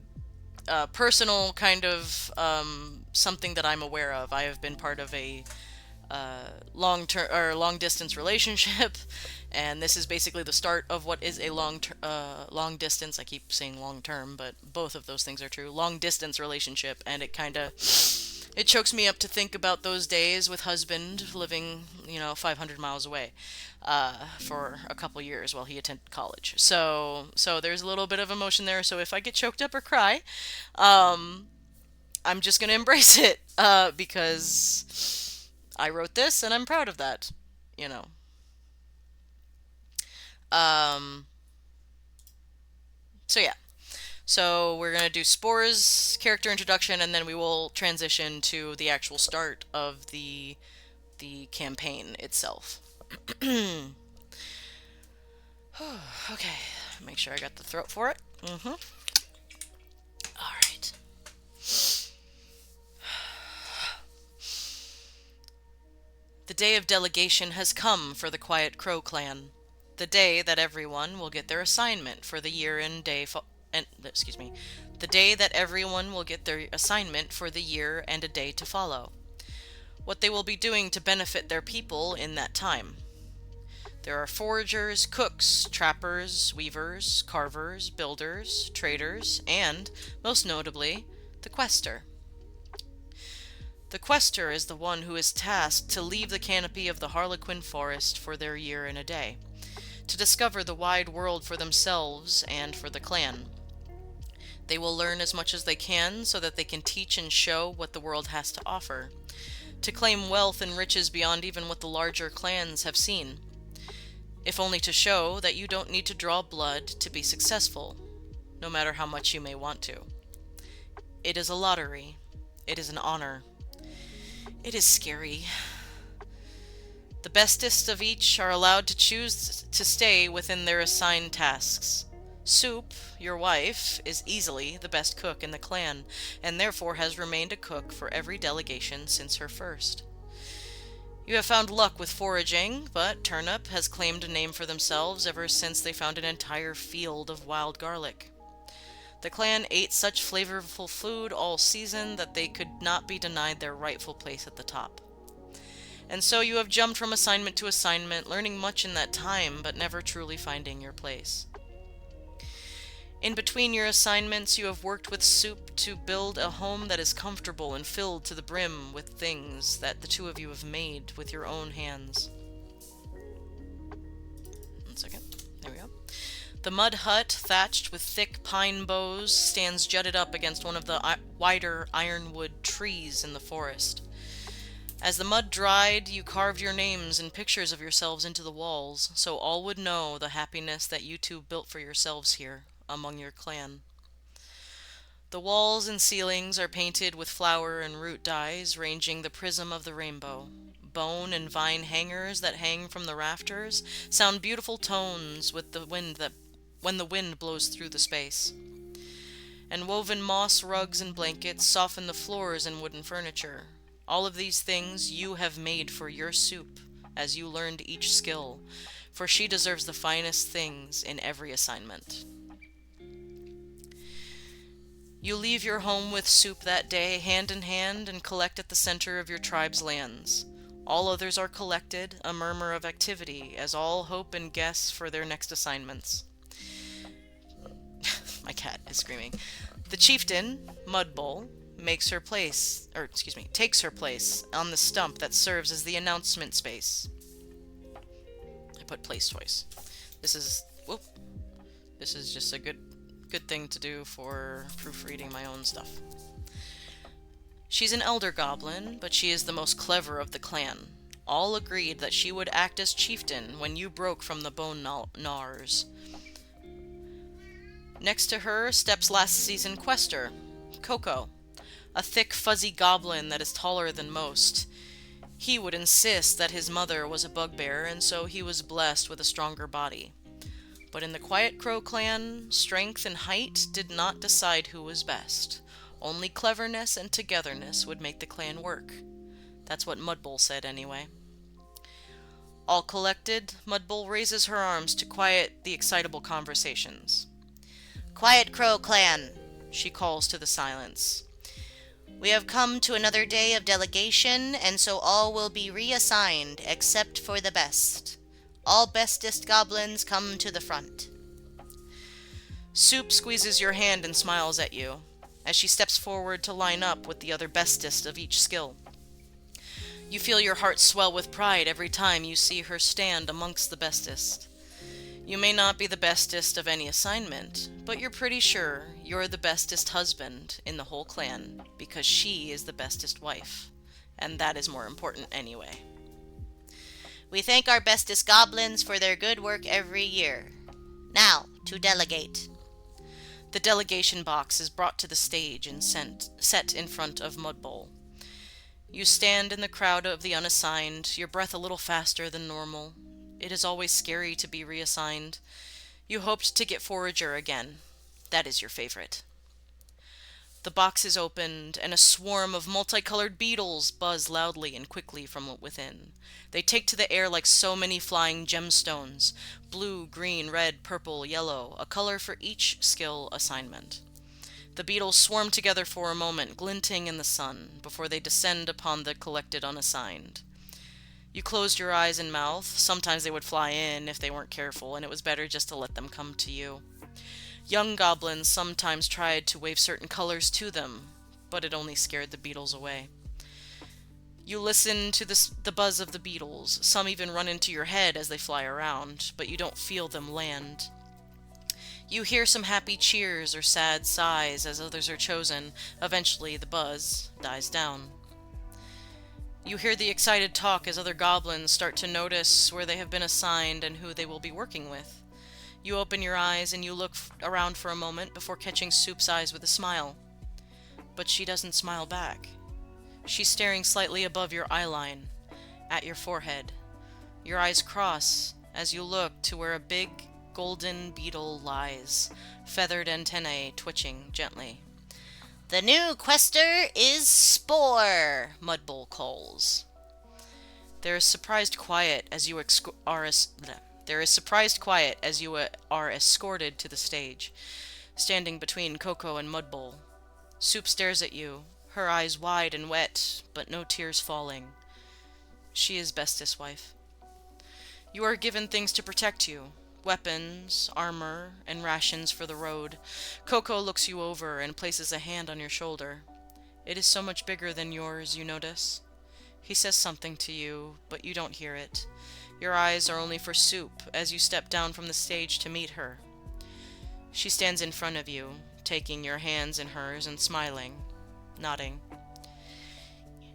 personal kind of something that I'm aware of. I have been part of a long term or long distance relationship, and this is basically the start of what is a long distance. I keep saying long term, but both of those things are true. Long distance relationship, and it chokes me up to think about those days with husband living, 500 miles away, for a couple years while he attended college. So there's a little bit of emotion there. So if I get choked up or cry, um, I'm just gonna embrace it, because I wrote this and I'm proud of that. You know. Um, so yeah. So we're gonna do Spores character introduction, and then we will transition to the actual start of the campaign itself. Okay, make sure I got the throat for it. All right. The day of delegation has come for the Quiet Crow clan. The day that everyone will get their assignment for the year and day and excuse me. The day that everyone will get their assignment for the year and a day to follow. What they will be doing to benefit their people in that time. There are foragers, cooks, trappers, weavers, carvers, builders, traders, and, most notably, the quester. The quester is the one who is tasked to leave the canopy of the Harlequin Forest for their year and a day, to discover the wide world for themselves and for the clan. They will learn as much as they can so that they can teach and show what the world has to offer, to claim wealth and riches beyond even what the larger clans have seen, if only to show that you don't need to draw blood to be successful, no matter how much you may want to. It is a lottery. It is an honor. It is scary. The bestest of each are allowed to choose to stay within their assigned tasks. Soup, your wife, is easily the best cook in the clan, and therefore has remained a cook for every delegation since her first. You have found luck with foraging, but Turnip has claimed a name for themselves ever since they found an entire field of wild garlic. The clan ate such flavorful food all season that they could not be denied their rightful place at the top. And so you have jumped from assignment to assignment, learning much in that time, but never truly finding your place. In between your assignments, you have worked with Soup to build a home that is comfortable and filled to the brim with things that the two of you have made with your own hands. 1 second. There we go. The mud hut, thatched with thick pine boughs, stands jutted up against one of the wider ironwood trees in the forest. As the mud dried, you carved your names and pictures of yourselves into the walls, so all would know the happiness that you two built for yourselves here, among your clan. The walls and ceilings are painted with flower and root dyes, ranging the prism of the rainbow. Bone and vine hangers that hang from the rafters sound beautiful tones with the wind when the wind blows through the space. And woven moss rugs and blankets soften the floors and wooden furniture. All of these things you have made for your Soup, as you learned each skill, for she deserves the finest things in every assignment. You leave your home with Soup that day, hand in hand, and collect at the center of your tribe's lands. All others are collected, a murmur of activity, as all hope and guess for their next assignments. My cat is screaming. The chieftain, Mudbull, takes her place on the stump that serves as the announcement space. I put place twice. This is just a good thing to do for proofreading my own stuff. She's an elder goblin, but she is the most clever of the clan. All agreed that she would act as chieftain when you broke from the bone gnars. Next to her steps last season quester, Coco, a thick fuzzy goblin that is taller than most. He would insist that his mother was a bugbear, and so he was blessed with a stronger body. But in the Quiet Crow clan, strength and height did not decide who was best. Only cleverness and togetherness would make the clan work. That's what Mudbull said anyway. All collected, Mudbull raises her arms to quiet the excitable conversations. Quiet Crow Clan, she calls to the silence. We have come to another day of delegation, and so all will be reassigned except for the best. All bestest goblins come to the front. Soup squeezes your hand and smiles at you as she steps forward to line up with the other bestest of each skill. You feel your heart swell with pride every time you see her stand amongst the bestest. You may not be the bestest of any assignment, but you're pretty sure you're the bestest husband in the whole clan because she is the bestest wife. And that is more important anyway. We thank our bestest goblins for their good work every year. Now, to delegate. The delegation box is brought to the stage and set in front of Mudbowl. You stand in the crowd of the unassigned, your breath a little faster than normal. It is always scary to be reassigned. You hoped to get Forager again. That is your favorite. The box is opened, and a swarm of multicolored beetles buzz loudly and quickly from within. They take to the air like so many flying gemstones: blue, green, red, purple, yellow, a color for each skill assignment. The beetles swarm together for a moment, glinting in the sun, before they descend upon the collected unassigned. You closed your eyes and mouth. Sometimes they would fly in if they weren't careful, and it was better just to let them come to you. Young goblins sometimes tried to wave certain colors to them, but it only scared the beetles away. You listen to the buzz of the beetles. Some even run into your head as they fly around, but you don't feel them land. You hear some happy cheers or sad sighs as others are chosen. Eventually, the buzz dies down. You hear the excited talk as other goblins start to notice where they have been assigned and who they will be working with. You open your eyes and you look around for a moment before catching Soup's eyes with a smile. But she doesn't smile back. She's staring slightly above your eyeline, at your forehead. Your eyes cross as you look to where a big golden beetle lies, feathered antennae twitching gently. The new quester is Spore, Mudbowl calls. There is surprised quiet as you are escorted to the stage, standing between Coco and Mudbowl. Soup stares at you, her eyes wide and wet, but no tears falling. She is bestest wife. You are given things to protect you: weapons, armor, and rations for the road. Coco looks you over and places a hand on your shoulder. It is so much bigger than yours, you notice. He says something to you, but you don't hear it. Your eyes are only for Soup as you step down from the stage to meet her. She stands in front of you, taking your hands in hers and smiling, nodding.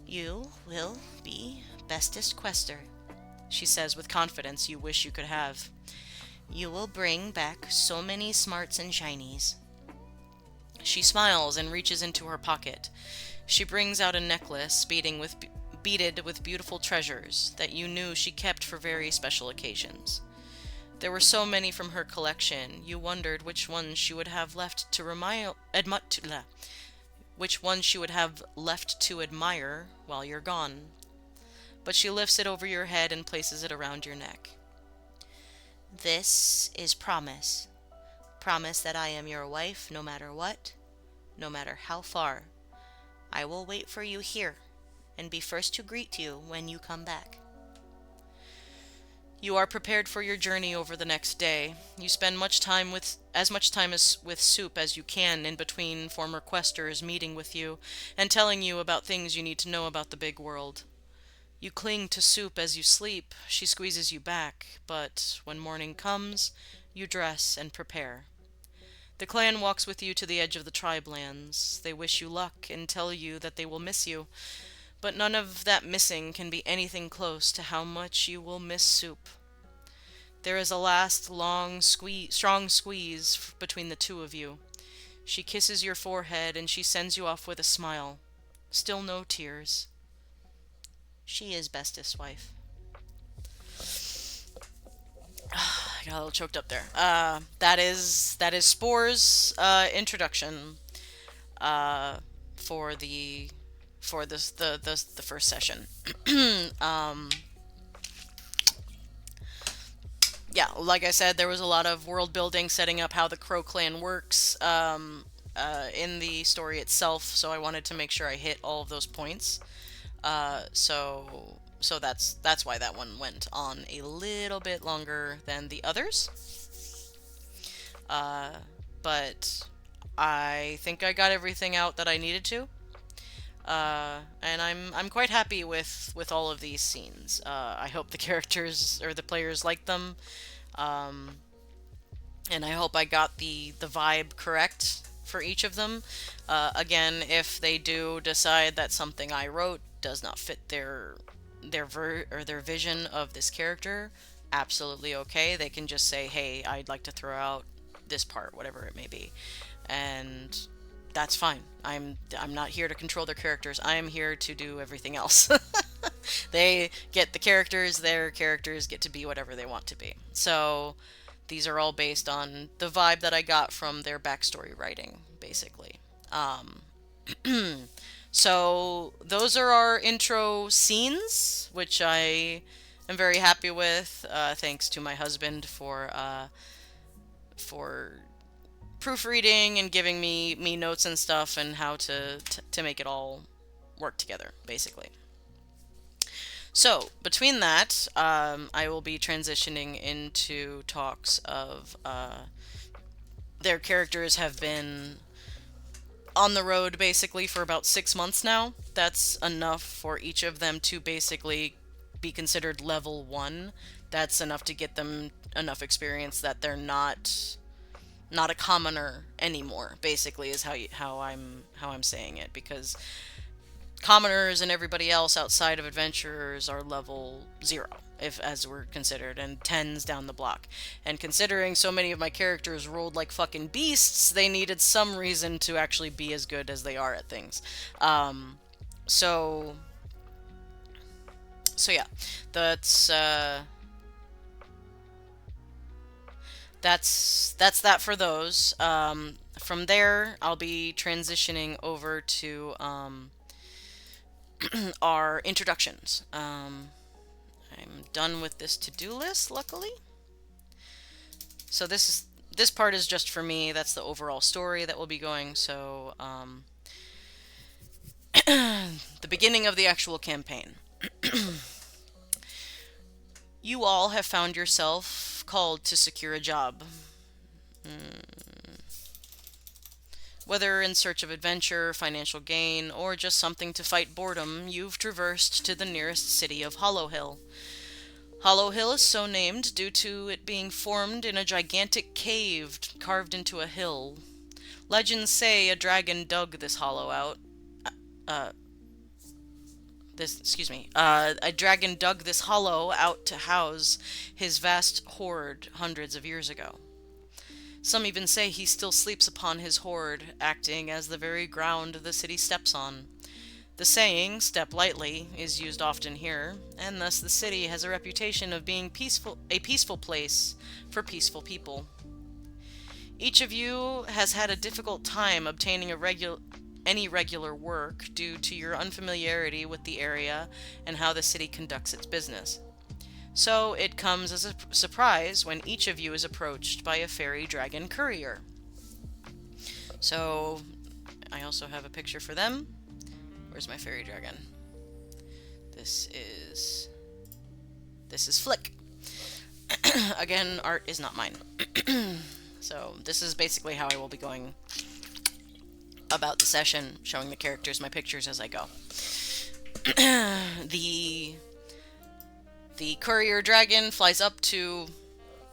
You will be bestest quester, she says with confidence you wish you could have. You will bring back so many smarts and shinies. She smiles and reaches into her pocket. She brings out a necklace beaded with beautiful treasures that you knew she kept for very special occasions. There were so many from her collection, you wondered which ones she would have left to admire while you're gone. But she lifts it over your head and places it around your neck. This is promise. Promise that I am your wife no matter what, no matter how far. I will wait for you here and be first to greet you when you come back. You are prepared for your journey over the next day. You spend as much time with Soup as you can in between former questers meeting with you and telling you about things you need to know about the big world. You cling to Soup as you sleep. She squeezes you back, but when morning comes, you dress and prepare. The clan walks with you to the edge of the tribe lands. They wish you luck and tell you that they will miss you, but none of that missing can be anything close to how much you will miss Soup. There is a last strong squeeze between the two of you. She kisses your forehead and she sends you off with a smile. Still no tears. She is bestest wife. I got a little choked up there. That is Spore's introduction for the first session. Yeah, yeah, like I said, there was a lot of world building, setting up how the Crow clan works in the story itself. So I wanted to make sure I hit all of those points. So that's why that one went on a little bit longer than the others. Uh, but I think I got everything out that I needed to. And I'm quite happy with all of these scenes. I hope the characters or the players like them, um, and I hope I got the vibe correct for each of them. Again, if they do decide that something I wrote does not fit their vision of this character, absolutely okay. They can just say, "Hey, I'd like to throw out this part," whatever it may be, and that's fine. I'm not here to control their characters. I am here to do everything else. They get the characters, their characters get to be whatever they want to be. So these are all based on the vibe that I got from their backstory writing, basically. Um, so those are our intro scenes, which I am very happy with. Thanks to my husband for proofreading and giving me notes and stuff and how to make it all work together, basically. So between that, I will be transitioning into talks of their characters have been on the road basically for about 6 months now. That's enough for each of them to basically be considered level 1. That's enough to get them enough experience that they're not a commoner anymore, basically, is how I'm saying it, because commoners and everybody else outside of adventurers are level 0, if as we're considered, and 10s down the block. And considering so many of my characters rolled like fucking beasts, they needed some reason to actually be as good as they are at things. So so yeah, that's that's that for those. From there, I'll be transitioning over to our introductions. I'm done with this to-do list, luckily. So this part is just for me. That's the overall story that will be going. So the beginning of the actual campaign. You all have found yourself called to secure a job. Whether in search of adventure, financial gain, or just something to fight boredom, you've traversed to the nearest city of Hollow Hill. Hollow Hill is so named due to it being formed in a gigantic cave carved into a hill. Legends say a dragon dug this hollow out. Uh, a dragon dug this hollow out to house his vast hoard hundreds of years ago. Some even say he still sleeps upon his hoard, acting as the very ground the city steps on. The saying, "step lightly," is used often here, and thus the city has a reputation of being a peaceful place for peaceful people. Each of you has had a difficult time obtaining any regular work due to your unfamiliarity with the area and how the city conducts its business. So it comes as a surprise when each of you is approached by a fairy dragon courier. So I also have a picture for them. Where's my fairy dragon? This is Flick. Again, art is not mine. So this is basically how I will be going about the session, showing the characters my pictures as I go. The courier dragon flies up to...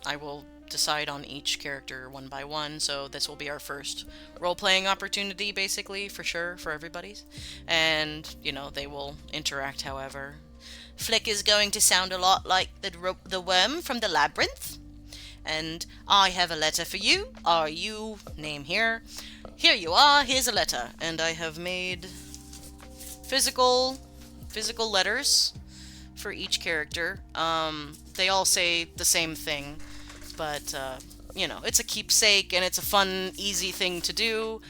I will decide on each character one by one, so this will be our first role-playing opportunity, basically, for sure, for everybody's. And, they will interact however. Flick is going to sound a lot like the worm from the labyrinth. And I have a letter for you. Are you... name here. Here you are, here's a letter. And I have made physical letters for each character. They all say the same thing, but it's a keepsake and it's a fun, easy thing to do.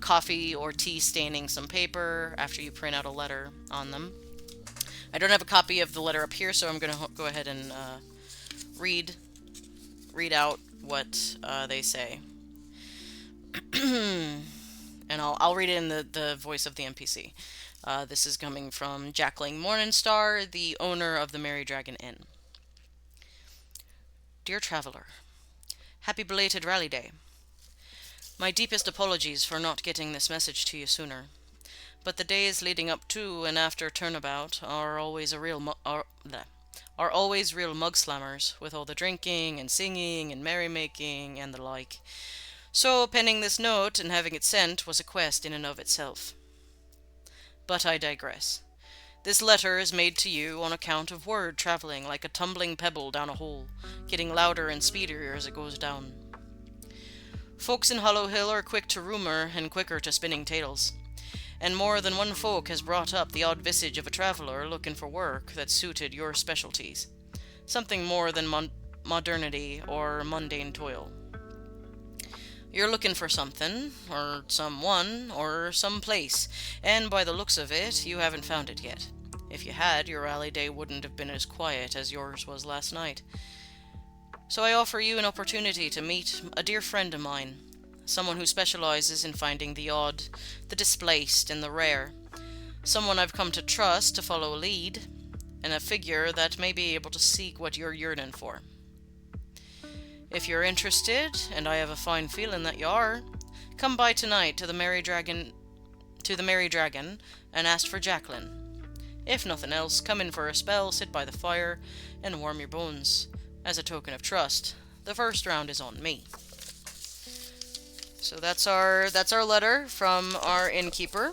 Coffee or tea staining some paper after you print out a letter on them. I don't have a copy of the letter up here, so I'm going to go ahead and read read out what they say. And I'll read it in the voice of the NPC. This is coming from Jackling Morningstar, the owner of the Merry Dragon Inn. Dear traveler, happy belated Rally Day. My deepest apologies for not getting this message to you sooner, but the days leading up to and after Turnabout are always real mug slammers, with all the drinking and singing and merrymaking and the like. So penning this note and having it sent was a quest in and of itself. But I digress. This letter is made to you on account of word traveling like a tumbling pebble down a hole, getting louder and speedier as it goes down. Folks in Hollow Hill are quick to rumor and quicker to spinning tales, and more than one folk has brought up the odd visage of a traveller looking for work that suited your specialties, something more than modernity or mundane toil. You're looking for something, or someone, or some place, and by the looks of it, you haven't found it yet. If you had, your rally day wouldn't have been as quiet as yours was last night. So I offer you an opportunity to meet a dear friend of mine, someone who specializes in finding the odd, the displaced, and the rare. Someone I've come to trust to follow a lead, and a figure that may be able to seek what you're yearning for. If you're interested, and I have a fine feeling that you are, come by tonight to the Merry Dragon, and ask for Jacqueline. If nothing else, come in for a spell, sit by the fire, and warm your bones. As a token of trust, the first round is on me. So that's our letter from our innkeeper.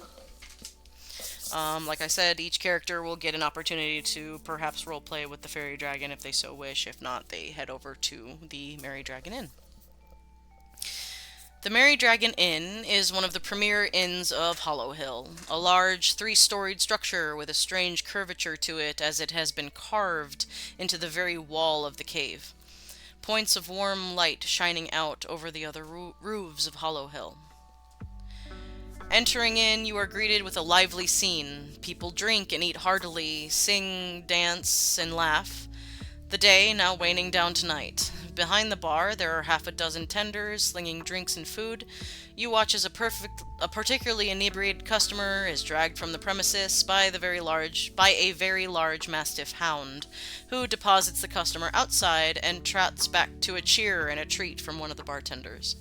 Like I said, each character will get an opportunity to perhaps roleplay with the fairy dragon if they so wish. If not, they head over to the Merry Dragon Inn. The Merry Dragon Inn is one of the premier inns of Hollow Hill, a large three-storied structure with a strange curvature to it as it has been carved into the very wall of the cave, points of warm light shining out over the other roofs of Hollow Hill. Entering in, you are greeted with a lively scene. People drink and eat heartily, sing, dance, and laugh. The day now waning down to night. Behind the bar, there are half a dozen tenders slinging drinks and food. You watch as a particularly inebriated customer is dragged from the premises by a very large mastiff hound, who deposits the customer outside and trots back to a cheer and a treat from one of the bartenders.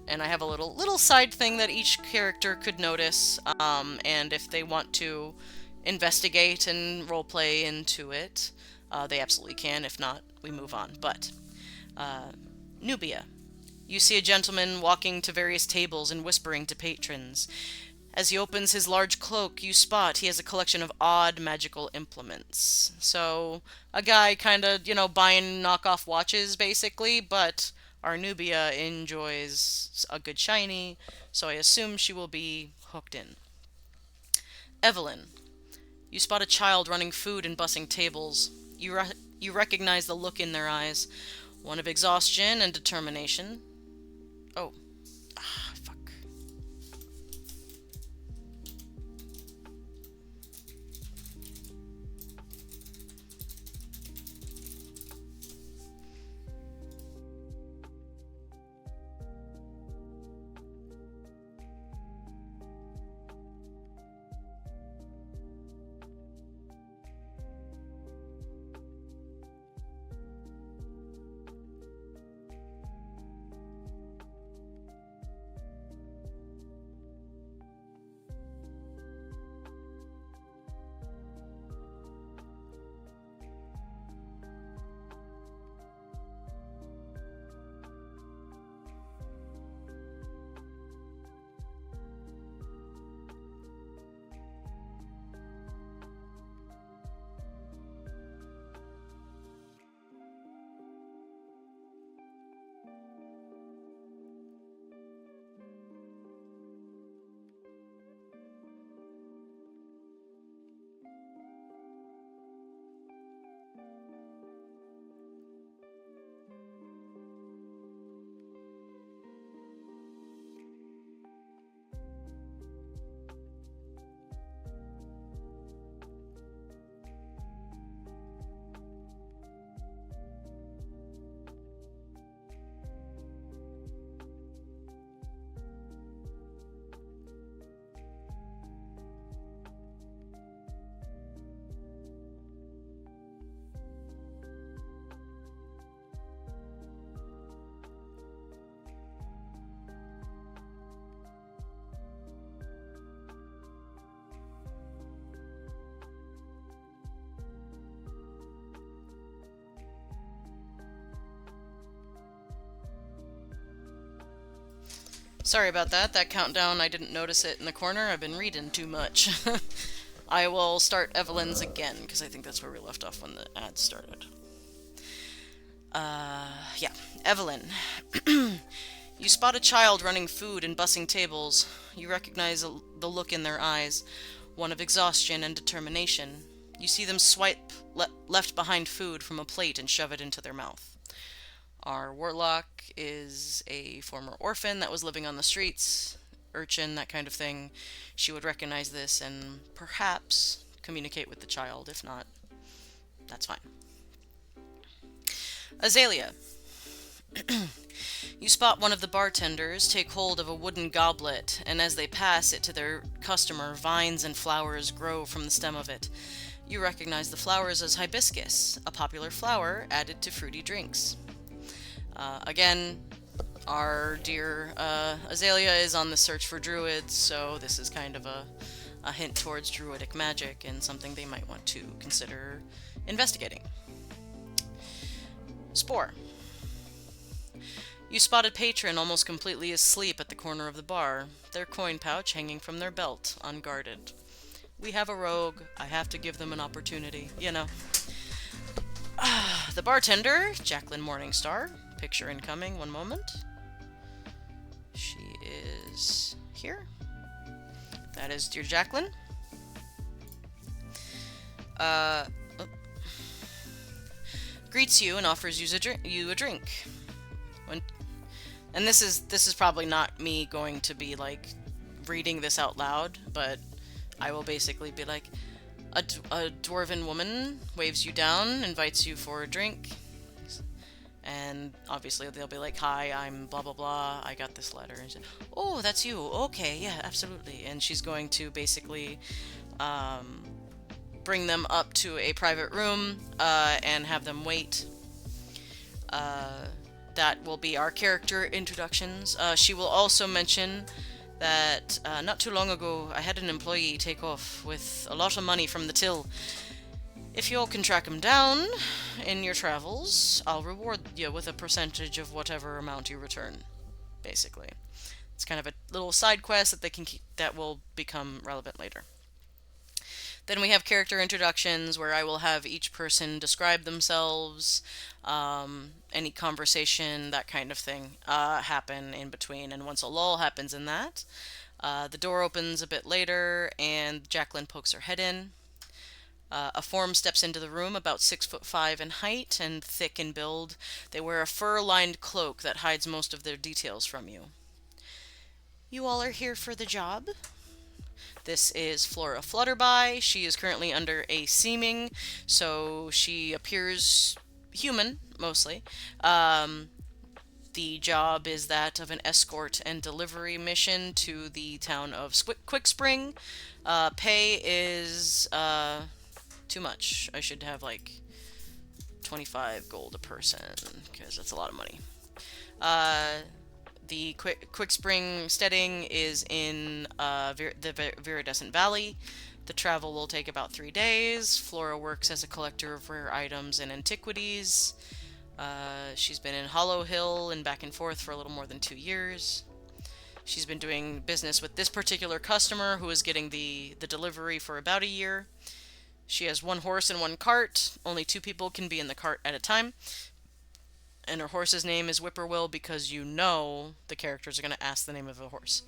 And I have a little side thing that each character could notice, and if they want to investigate and roleplay into it, they absolutely can. If not, we move on. But, Nubia. You see a gentleman walking to various tables and whispering to patrons. As he opens his large cloak, you spot he has a collection of odd magical implements. So, a guy kind of, buying knockoff watches, basically, but our Nubia enjoys a good shiny, so I assume she will be hooked in. Evelyn. You spot a child running food and bussing tables. You recognize the look in their eyes, one of exhaustion and determination. Oh. Fuck. Sorry about that. That countdown, I didn't notice it in the corner. I've been reading too much. I will start Evelyn's again, because I think that's where we left off when the ad started. Yeah. Evelyn. You spot a child running food and bussing tables. You recognize the look in their eyes, one of exhaustion and determination. You see them swipe left behind food from a plate and shove it into their mouth. Our warlock is a former orphan that was living on the streets, urchin, that kind of thing. She would recognize this and perhaps communicate with the child. If not, that's fine. Azalea. You spot one of the bartenders take hold of a wooden goblet, and as they pass it to their customer, vines and flowers grow from the stem of it. You recognize the flowers as hibiscus, a popular flower added to fruity drinks. Again, our dear Azalea is on the search for druids, so this is kind of a hint towards druidic magic and something they might want to consider investigating. Spore. You spot a patron almost completely asleep at the corner of the bar, their coin pouch hanging from their belt, unguarded. We have a rogue. I have to give them an opportunity, you know. The bartender, Jacqueline Morningstar. Picture incoming, one moment. She is here. That is dear Jacqueline. Oh. Greets you and offers you a drink. And this is probably not me going to be like reading this out loud, but I will basically be like, a dwarven woman waves you down, invites you for a drink, and obviously they'll be like, hi, I'm blah blah blah, I got this letter. And she, oh, that's you. Okay, yeah, absolutely. And she's going to basically bring them up to a private room and have them wait. That will be our character introductions. She will also mention that not too long ago I had an employee take off with a lot of money from the till. If you all can track him down in your travels, I'll reward you with a percentage of whatever amount you return, basically. It's kind of a little side quest that they can keep, that will become relevant later. Then we have character introductions where I will have each person describe themselves, any conversation, that kind of thing, happen in between. And once a lull happens in that, the door opens a bit later and Jacqueline pokes her head in. A form steps into the room about 6'5" in height and thick in build. They wear a fur-lined cloak that hides most of their details from you. You all are here for the job? This is Flora Flutterby. She is currently under a seeming, so she appears human, mostly. The job is that of an escort and delivery mission to the town of Quick Spring. Pay is too much. I should have like 25 gold a person, because that's a lot of money. The Quick Spring steading is in the Viridescent Valley. The travel will take about 3 days. Flora works as a collector of rare items and antiquities. She's been in Hollow Hill and back and forth for a little more than 2 years. She's been doing business with this particular customer who is getting the delivery for about a year. She has 1 horse and 1 cart. Only 2 people can be in the cart at a time. And her horse's name is Whippoorwill because you know the characters are going to ask the name of the horse.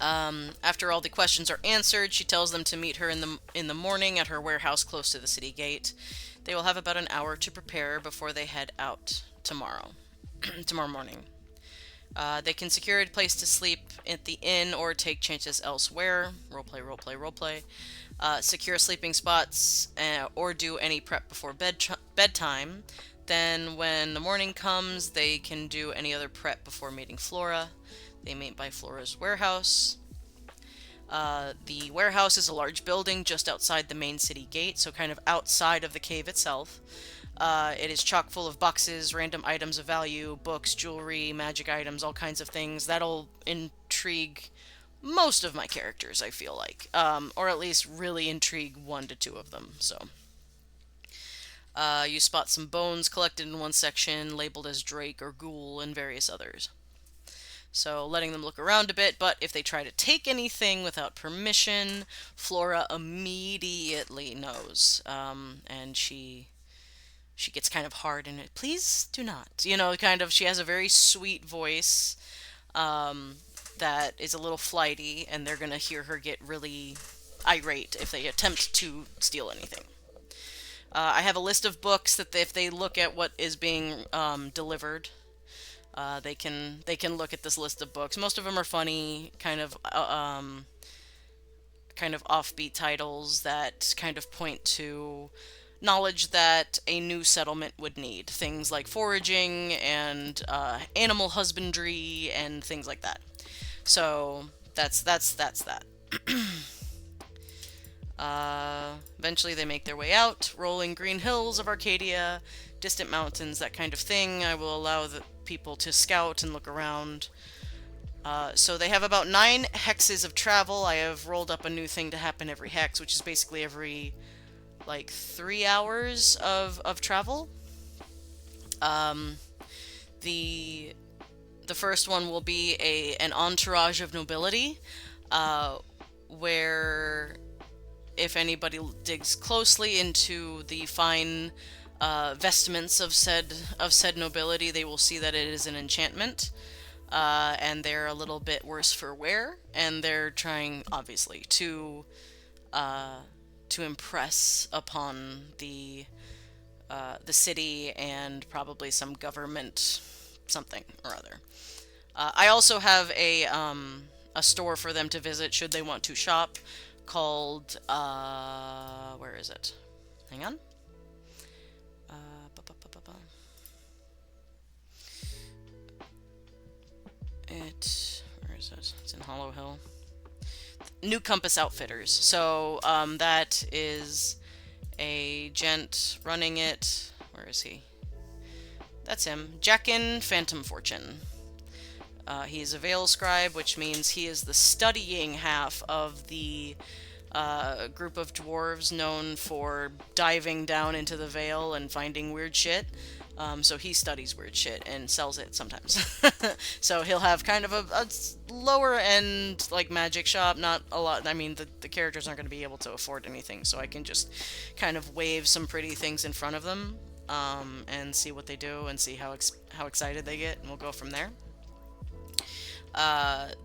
After all the questions are answered, she tells them to meet her in the morning at her warehouse close to the city gate. They will have about an hour to prepare before they head out tomorrow morning. They can secure a place to sleep at the inn or take chances elsewhere. Roleplay, roleplay, roleplay. Secure sleeping spots or do any prep before bedtime. Then when the morning comes, they can do any other prep before meeting Flora. They meet by Flora's warehouse. The warehouse is a large building just outside the main city gate, so kind of outside of the cave itself. It is chock full of boxes, random items of value, books, jewelry, magic items, all kinds of things. That'll intrigue most of my characters, I feel like. Or at least really intrigue 1 to 2 of them, so. You spot some bones collected in one section labeled as Drake or Ghoul and various others. So letting them look around a bit, but if they try to take anything without permission, Flora immediately knows, and she gets kind of hard in it. Please do not, kind of. She has a very sweet voice, um, that is a little flighty, and they're gonna hear her get really irate if they attempt to steal anything. I have a list of books that if they look at what is being delivered, they can look at this list of books. Most of them are funny, kind of offbeat titles that kind of point to knowledge that a new settlement would need. Things like foraging and animal husbandry and things like that. So that's that. Eventually, they make their way out, rolling green hills of Arcadia, distant mountains, that kind of thing. I will allow the people to scout and look around. So they have about 9 hexes of travel. I have rolled up a new thing to happen every hex, which is basically every like 3 hours of travel. Um, the the first one will be an entourage of nobility, uh, where if anybody digs closely into the fine vestments of said nobility, they will see that it is an enchantment, and they're a little bit worse for wear, and they're trying obviously uh, to impress upon the city and probably some government something or other. I also have a store for them to visit should they want to shop, called where is it? Hang on. Ba, ba, ba, ba, ba. Where is it? It's in Hollow Hill. New Compass Outfitters. So that is a gent running it. Where is he? That's him. Jackin Phantom Fortune. He is a Veil Scribe, which means he is the studying half of the group of dwarves known for diving down into the Veil and finding weird shit. So he studies weird shit and sells it sometimes. So he'll have kind of a lower end like magic shop, not a lot. I mean, the characters aren't going to be able to afford anything, so I can just kind of wave some pretty things in front of them, and see what they do and see how excited they get, and we'll go from there.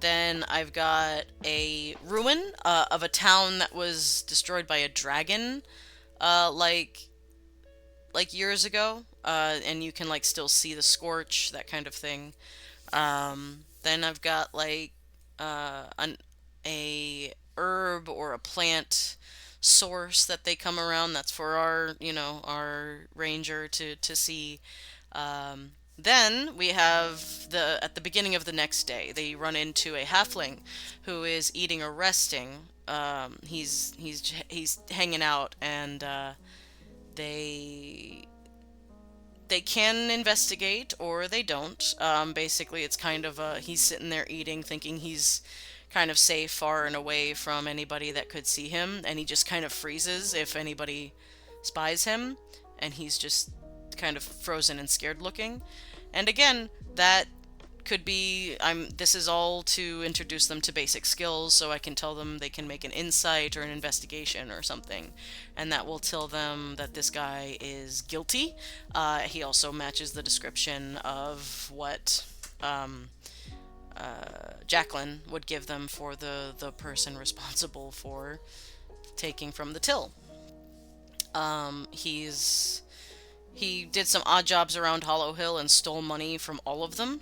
Then I've got a ruin of a town that was destroyed by a dragon, uh, like years ago, and you can like still see the scorch, that kind of thing. Then I've got like a herb or a plant source that they come around. That's for our ranger to see. Then we have at the beginning of the next day, they run into a halfling who is eating or resting. He's hanging out, and they they can investigate or they don't. Basically, it's kind of he's sitting there eating, thinking he's kind of safe, far and away from anybody that could see him, and he just kind of freezes if anybody spies him, and he's just kind of frozen and scared looking. And again, that could be this is all to introduce them to basic skills, so I can tell them they can make an insight or an investigation or something, and that will tell them that this guy is guilty. He also matches the description of what Jacqueline would give them for the person responsible for taking from the till. He did some odd jobs around Hollow Hill and stole money from all of them.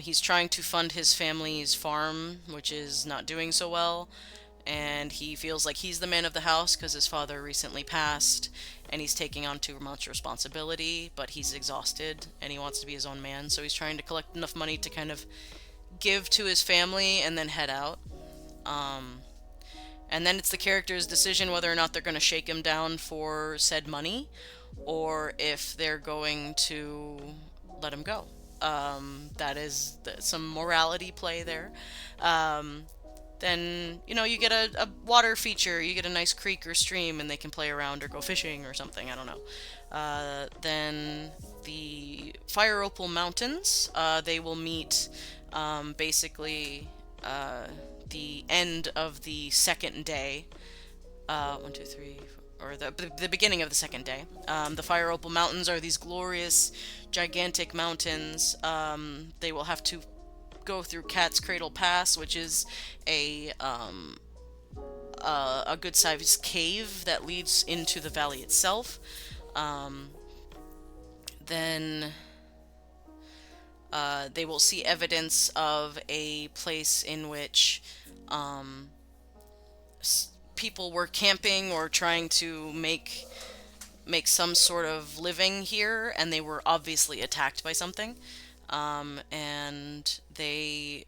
He's trying to fund his family's farm, which is not doing so well, and he feels like he's the man of the house because his father recently passed, and he's taking on too much responsibility, but he's exhausted, and he wants to be his own man, so he's trying to collect enough money to kind of give to his family and then head out. Um, and then it's the character's decision whether or not they're going to shake him down for said money, or if they're going to let him go. That is some morality play there. Um, then you get a water feature. You get a nice creek or stream, and they can play around or go fishing or something. I don't know. Then the Fire Opal Mountains. They will meet basically the end of the second day. One, two, three, or the beginning of the second day. The Fire Opal Mountains are these glorious, gigantic mountains. They will have to go through Cat's Cradle Pass, which is a a good sized cave that leads into the valley itself. Um, then they will see evidence of a place in which um, people were camping or trying to make some sort of living here, and they were obviously attacked by something. And they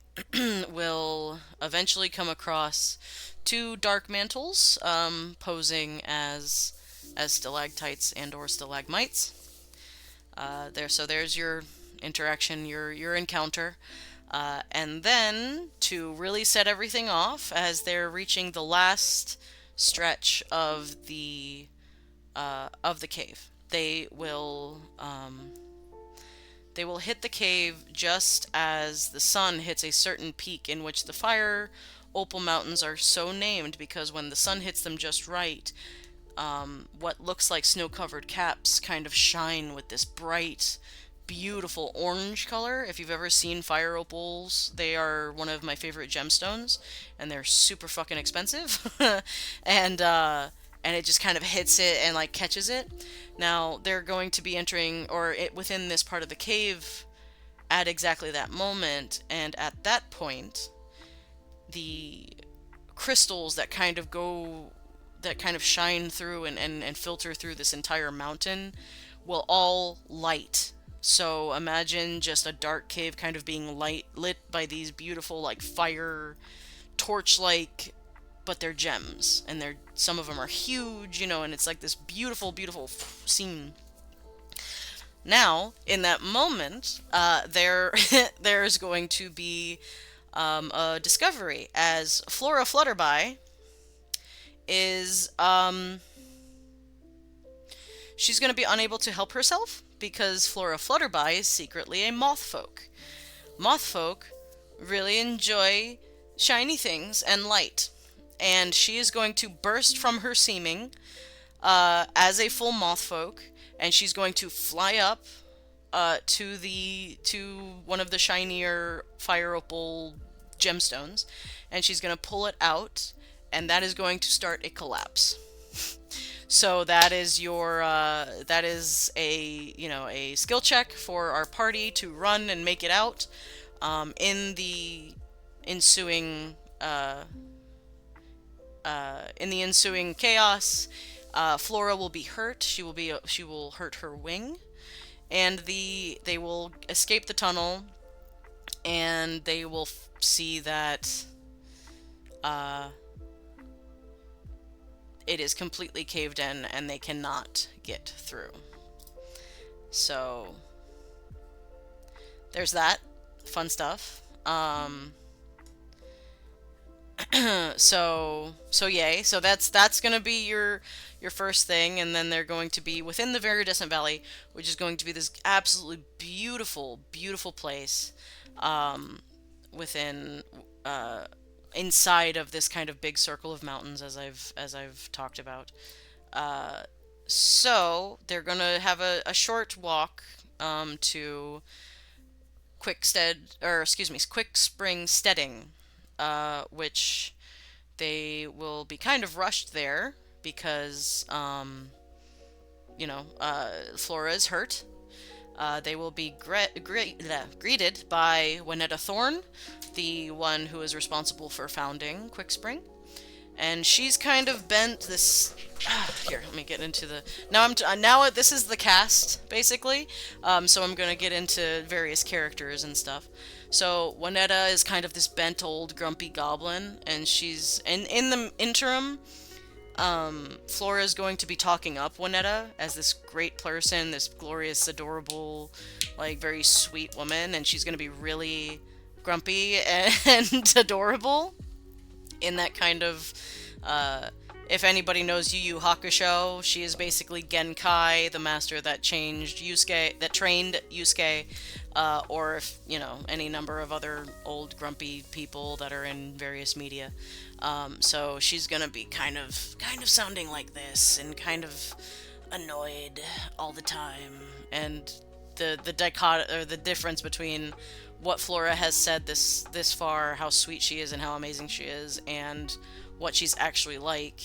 will eventually come across two dark mantles posing as stalactites and or stalagmites. There's your interaction, your encounter. And then to really set everything off, as they're reaching the last stretch of the cave, they will hit the cave just as the sun hits a certain peak, in which the Fire Opal Mountains are so named because when the sun hits them just right, what looks like snow-covered caps kind of shine with this bright, beautiful orange color. If you've ever seen fire opals, they are one of my favorite gemstones, and they're super fucking expensive. and and it just kind of hits it and like catches it. Now they're going to be entering within this part of the cave at exactly that moment, and at that point, the crystals that kind of shine through and filter through this entire mountain will all light. So imagine just a dark cave kind of being lit by these beautiful like fire torch like, but they're gems, and some of them are huge, and it's like this beautiful, beautiful scene. Now, in that moment, there's going to be a discovery, as Flora Flutterby is she's going to be unable to help herself because Flora Flutterby is secretly a moth folk. Moth folk really enjoy shiny things and light, and she is going to burst from her seeming as a full moth folk, and she's going to fly up to one of the shinier fire opal gemstones, and she's going to pull it out, and that is going to start a collapse. So that is a skill check for our party to run and make it out. In the ensuing chaos, Flora will be hurt. She will hurt her wing, and they will escape the tunnel, and they will see that it is completely caved in and they cannot get through. So there's that fun stuff. So yay. So that's gonna be your first thing, and then they're going to be within the Viridescent Valley, which is going to be this absolutely beautiful, beautiful place, within inside of this kind of big circle of mountains, as I've talked about. So they're gonna have a short walk to Quick Spring Steading, which they will be kind of rushed there because Flora is hurt. They will be greeted by Winetta Thorne, the one who is responsible for founding Quick Spring. And she's kind of bent this. Here, let me get into the. Now this is the cast basically. So I'm gonna get into various characters and stuff. So Winetta is kind of this bent old grumpy goblin, and she's in the interim. Flora is going to be talking up Winetta as this great person, this glorious, adorable, like very sweet woman, and she's going to be really grumpy and adorable. in that kind of uh, if anybody knows Yu Yu Hakusho, she is basically Genkai, the master that trained Yusuke, or if any number of other old grumpy people that are in various media. So she's gonna be kind of sounding like this and kind of annoyed all the time, and the difference between what Flora has said this far, how sweet she is and how amazing she is, and what she's actually like,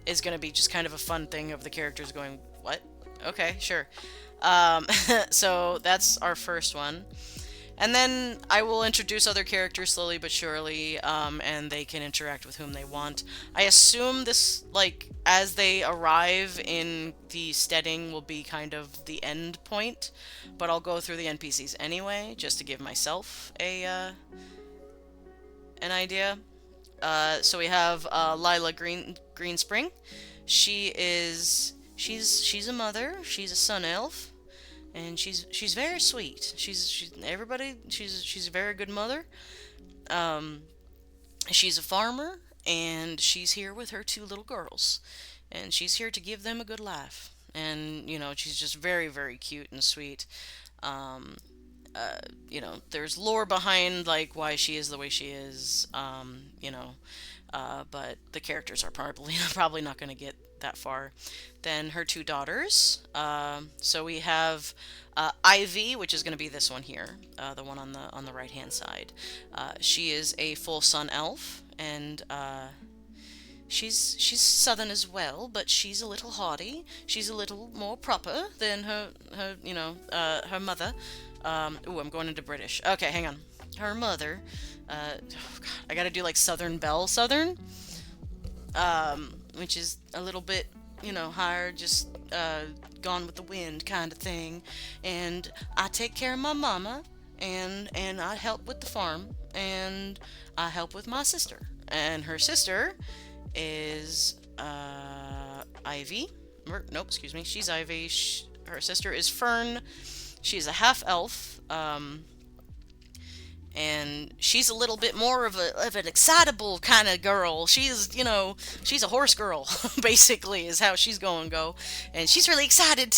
is going to be just kind of a fun thing of the characters going, what? Okay, sure. Um, so that's our first one. And then I will introduce other characters slowly but surely, and they can interact with whom they want. I assume this, like, as they arrive in the steading, will be kind of the end point, but I'll go through the NPCs anyway, just to give myself an idea. So we have Lila Greenspring. She's a mother. She's a sun elf, and she's very sweet. She's a very good mother. Um, she's a farmer, and she's here with her two little girls, and she's here to give them a good life. And she's just very very cute and sweet. Um, there's lore behind like why she is the way she is. But the characters are probably probably not going to get that far. Then her two daughters. So we have Ivy, which is going to be this one here, the one on the right hand side. She is a full sun elf, and she's southern as well, but she's a little haughty. She's a little more proper than her mother. I'm going into British. Okay, hang on. Her mother. Oh God, I gotta do like Southern Belle Southern, which is a little bit, higher, just gone with the wind kind of thing. And I take care of my mama, and I help with the farm, and I help with my sister. And her sister is Ivy. Nope, excuse me. She's Ivy. Her sister is Fern. She's a half elf. And she's a little bit more of an excitable kind of girl. She's a horse girl, basically, is how she's going to go, and she's really excited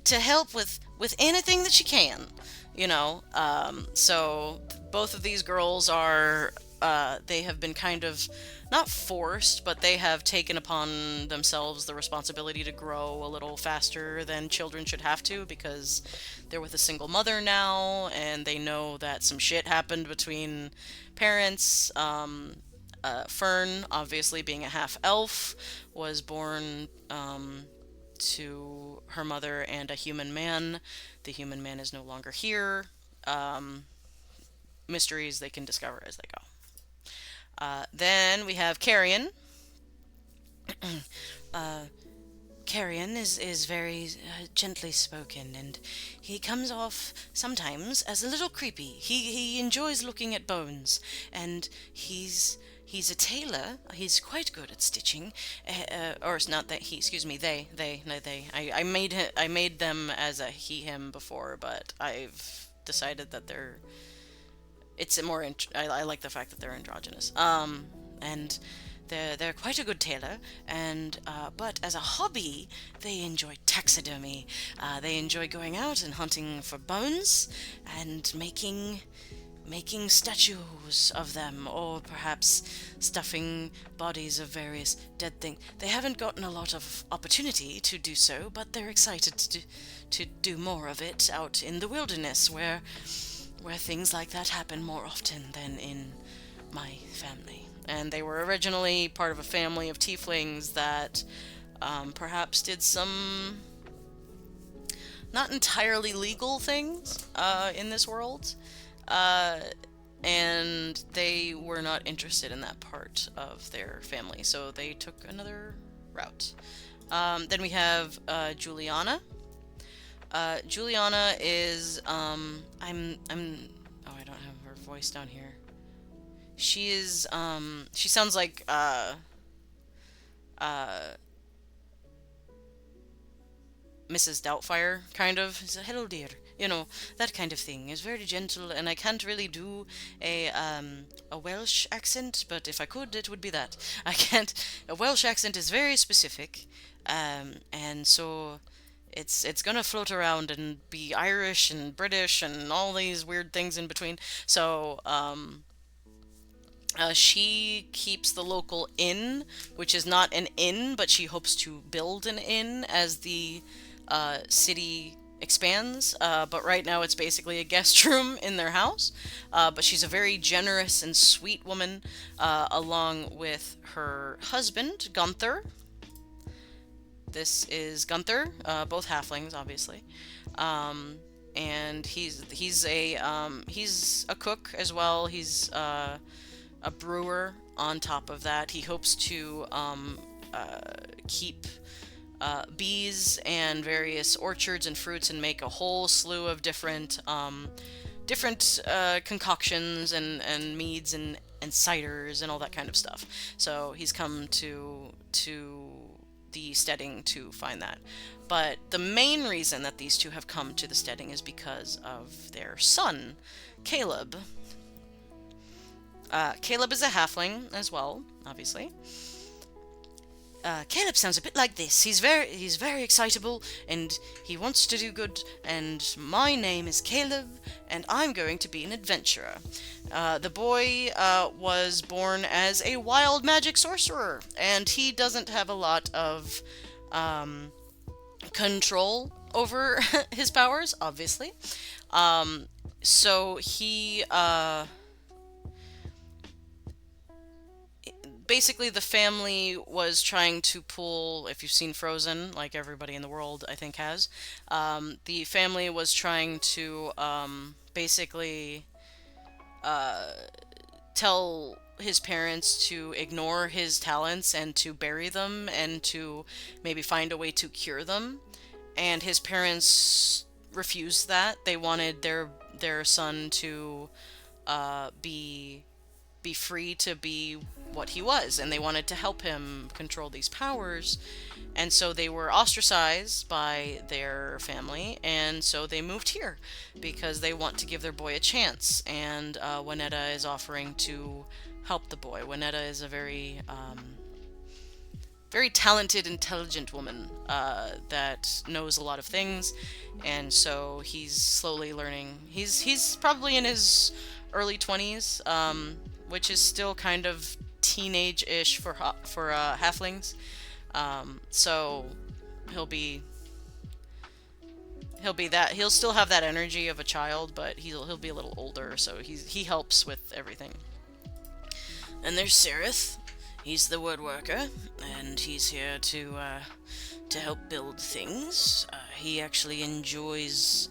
to help with anything that she can. So both of these girls are they have been kind of not forced, but they have taken upon themselves the responsibility to grow a little faster than children should have to, because they're with a single mother now, and they know that some shit happened between parents. Fern, obviously being a half elf, was born to her mother and a human man. The human man is no longer here. Mysteries they can discover as they go. Then we have Carrion. uh, Carrion is very gently spoken, and he comes off sometimes as a little creepy. He enjoys looking at bones, and he's a tailor. He's quite good at stitching. Or it's not that he. Excuse me. They. No, they. I made them as a he him before, but I've decided that they're. It's a more. I like the fact that they're androgynous. And they're quite a good tailor, and but as a hobby, they enjoy taxidermy. They enjoy going out and hunting for bones and making statues of them, or perhaps stuffing bodies of various dead things. They haven't gotten a lot of opportunity to do so, but they're excited to do more of it out in the wilderness, where things like that happen more often than in my family. And they were originally part of a family of tieflings that perhaps did some not entirely legal things in this world. Uh, and they were not interested in that part of their family, so they took another route. Then we have Juliana. Juliana is oh, I don't have her voice down here. She is she sounds like Mrs. Doubtfire kind of. So, hello dear. you know, that kind of thing. Is very gentle, and I can't really do a Welsh accent, but if I could, it would be that. I can't. A Welsh accent is very specific, and so it's gonna float around and be Irish and British and all these weird things in between. So she keeps the local inn, which is not an inn, but she hopes to build an inn as the city expands. But right now it's basically a guest room in their house. But she's a very generous and sweet woman, along with her husband, Gunther. This is Gunther, both halflings, obviously. And he's a cook as well. He's a brewer on top of that. He hopes to keep bees and various orchards and fruits and make a whole slew of different concoctions and meads and ciders and all that kind of stuff. So he's come to the steading to find that. But the main reason that these two have come to the steading is because of their son, Caleb. Caleb is a halfling as well, obviously. Caleb sounds a bit like this. He's very excitable and he wants to do good. And my name is Caleb, and I'm going to be an adventurer. The boy was born as a wild magic sorcerer, and he doesn't have a lot of control over his powers, obviously. So he basically the family was trying to pull, if you've seen Frozen, like everybody in the world I think has, the family was trying to basically tell his parents to ignore his talents and to bury them and to maybe find a way to cure them. And his parents refused that. They wanted their son to be free to be what he was, and they wanted to help him control these powers. And so they were ostracized by their family, and so they moved here because they want to give their boy a chance. And Winetta is offering to help the boy. Winetta is a very talented, intelligent woman that knows a lot of things, and so he's slowly learning. He's probably in his early 20s, which is still kind of teenage-ish for halflings. So he'll be he'll still have that energy of a child, but he'll be a little older, so he helps with everything. And there's Sereth. He's the woodworker, and he's here to help build things. He actually enjoys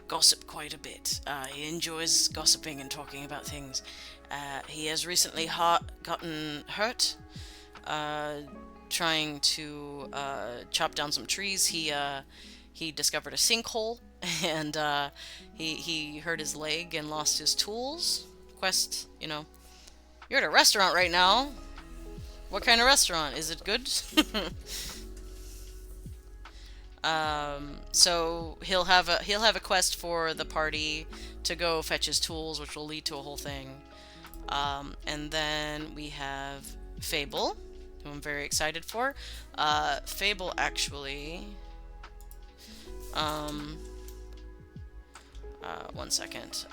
gossip quite a bit. He enjoys gossiping and talking about things. He has recently gotten hurt trying to chop down some trees. He discovered a sinkhole, and he hurt his leg and lost his tools. Quest, you're at a restaurant right now. What kind of restaurant? Is it good? So he'll have a quest for the party to go fetch his tools, which will lead to a whole thing. And then we have Fable, who I'm very excited for. Fable actually. One second.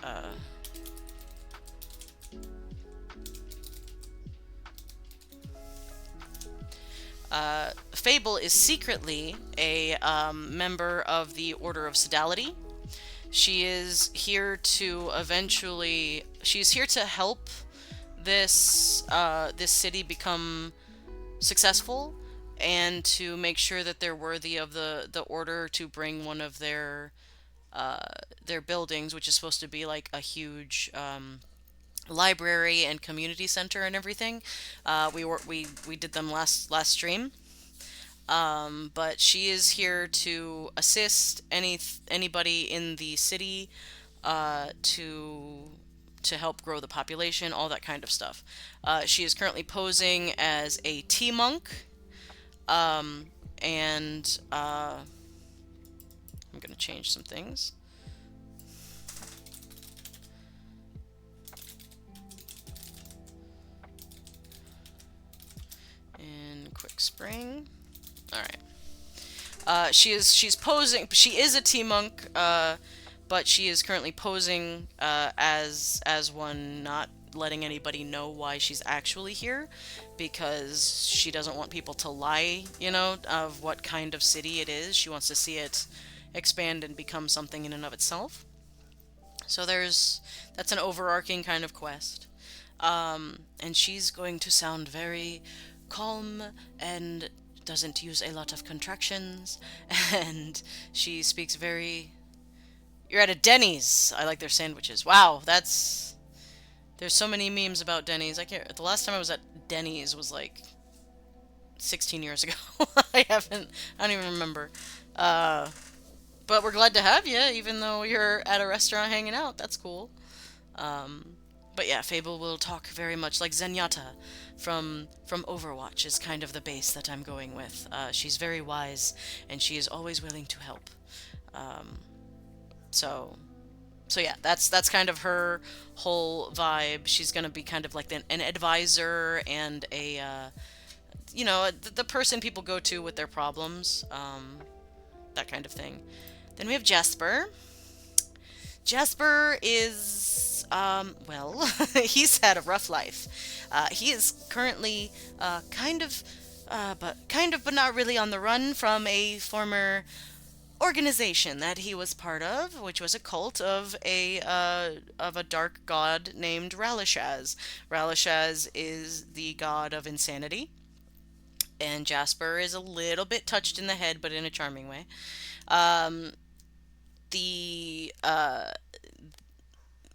Fable is secretly a member of the Order of Sodality. She is here to she's here to help this city become successful, and to make sure that they're worthy of the order to bring one of their buildings, which is supposed to be like a huge library and community center and everything. We did them last stream. But she is here to assist anybody in the city to help grow the population, all that kind of stuff. She is currently posing as a tea monk, and I'm gonna change some things. quick spring. All right. She's posing. She is a tea monk, but she is currently posing as one, not letting anybody know why she's actually here, because she doesn't want people to lie, of what kind of city it is. She wants to see it expand and become something in and of itself. So that's an overarching kind of quest. And she's going to sound very calm and doesn't use a lot of contractions, and she speaks very. You're at a Denny's. I like their sandwiches. Wow, there's so many memes about Denny's. I can't. The last time I was at Denny's was like 16 years ago. I haven't. I don't even remember. Uh, but we're glad to have you, even though you're at a restaurant hanging out. That's cool. Um, but yeah, Fable will talk very much like Zenyatta from Overwatch is kind of the base that I'm going with. She's very wise, and she is always willing to help. Um, so so yeah, that's kind of her whole vibe. She's gonna be kind of like an advisor and a the person people go to with their problems, that kind of thing. Then we have Jasper. Jasper is, well, he's had a rough life. He is currently but not really on the run from a former organization that he was part of, which was a cult of a dark god named Ralishaz. Ralishaz is the god of insanity, and Jasper is a little bit touched in the head, but in a charming way. Um, the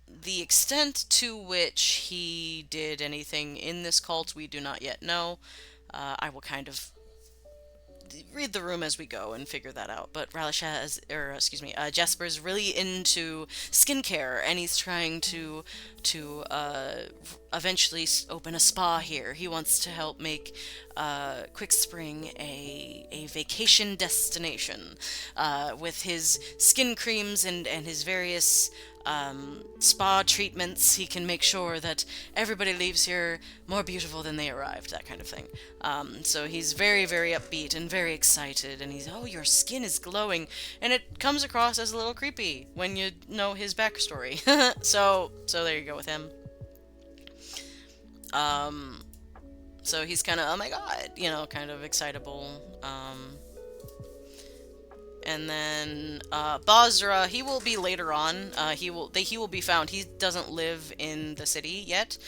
the extent to which he did anything in this cult, we do not yet know. I will kind of read the room as we go and figure that out. But Jasper's really into skincare, and he's trying to eventually open a spa here. He wants to help make Quick Spring a vacation destination with his skin creams and his various spa treatments. He can make sure that everybody leaves here more beautiful than they arrived, that kind of thing. So he's very, very upbeat and very excited, and he's, oh, your skin is glowing, and it comes across as a little creepy when you know his backstory. So there you go with him. Um, so he's kind of, oh my god, kind of excitable. And then Basra, he will be later on. He will be found. He doesn't live in the city yet.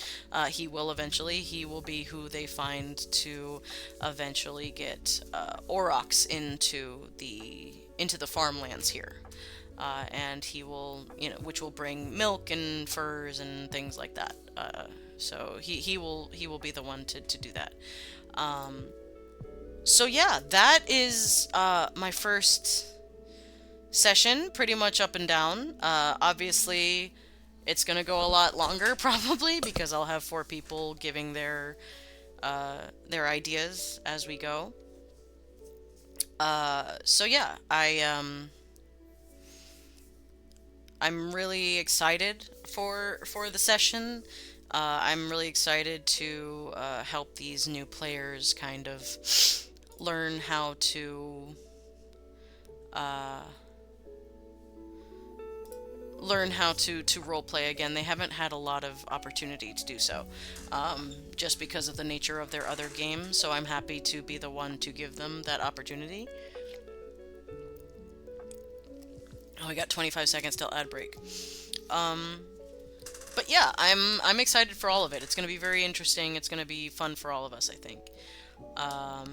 He will eventually. He will be who they find to eventually get Aurochs into the farmlands here. And he will, which will bring milk and furs and things like that. So he will be the one to do that. Um, so yeah, that is my first session, pretty much up and down. Obviously, it's gonna go a lot longer probably because I'll have four people giving their ideas as we go. So yeah, I'm really excited for the session. I'm really excited to help these new players kind of learn how to uh, role play again. They haven't had a lot of opportunity to do so, just because of the nature of their other games. So I'm happy to be the one to give them that opportunity. Oh, we got 25 seconds till ad break. Um, but yeah, I'm excited for all of it. It's going to be very interesting. It's going to be fun for all of us, I think.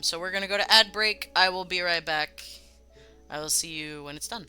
So we're going to go to ad break. I will be right back. I will see you when it's done.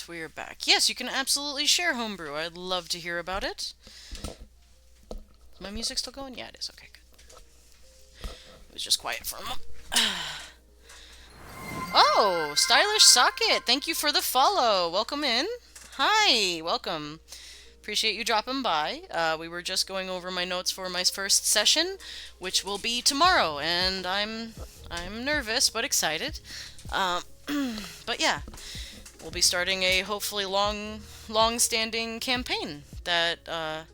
right, we're back. Yes, you can absolutely share homebrew. I'd love to hear about it. Is my music still going? Yeah, it is. Okay, good. It was just quiet for a moment. Oh, Stylish Socket, thank you for the follow. Welcome in. Hi, welcome. Appreciate you dropping by. We were just going over my notes for my first session, which will be tomorrow, and I'm nervous but excited. Um, but yeah, we'll be starting a hopefully long-standing campaign that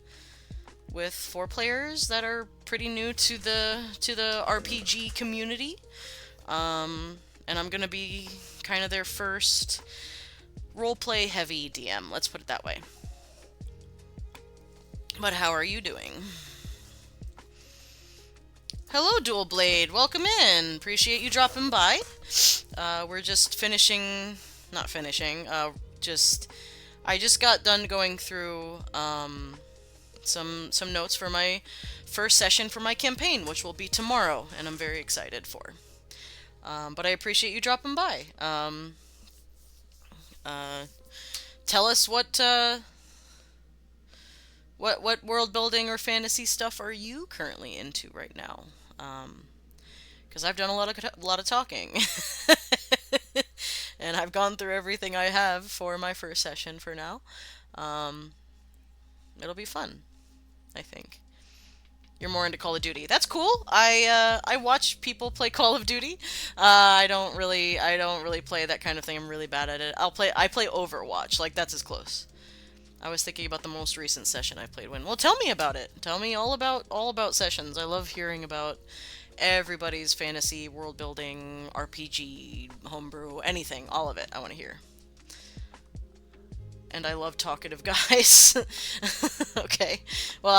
with 4 players that are pretty new to the RPG community. And I'm gonna be kind of their first roleplay heavy DM. Let's put it that way. But how are you doing? Hello, Dual Blade. Welcome in. Appreciate you dropping by. We're just finishing, not finishing. I just got done going through some notes for my first session for my campaign, which will be tomorrow, and I'm very excited for. But I appreciate you dropping by. Tell us what world building or fantasy stuff are you currently into right now? Because I've done a lot of talking, and I've gone through everything I have for my first session for now. Um, It'll be fun, I think. You're more into Call of Duty. That's cool. I watch people play Call of Duty. I don't really play that kind of thing. I'm really bad at it. I play Overwatch. Like that's as close. I was thinking about the most recent session I played when. Well, tell me about it. Tell me all about sessions. I love hearing about everybody's fantasy world building, RPG, homebrew, anything, all of it. I want to hear. And I love talkative guys. Okay. Well,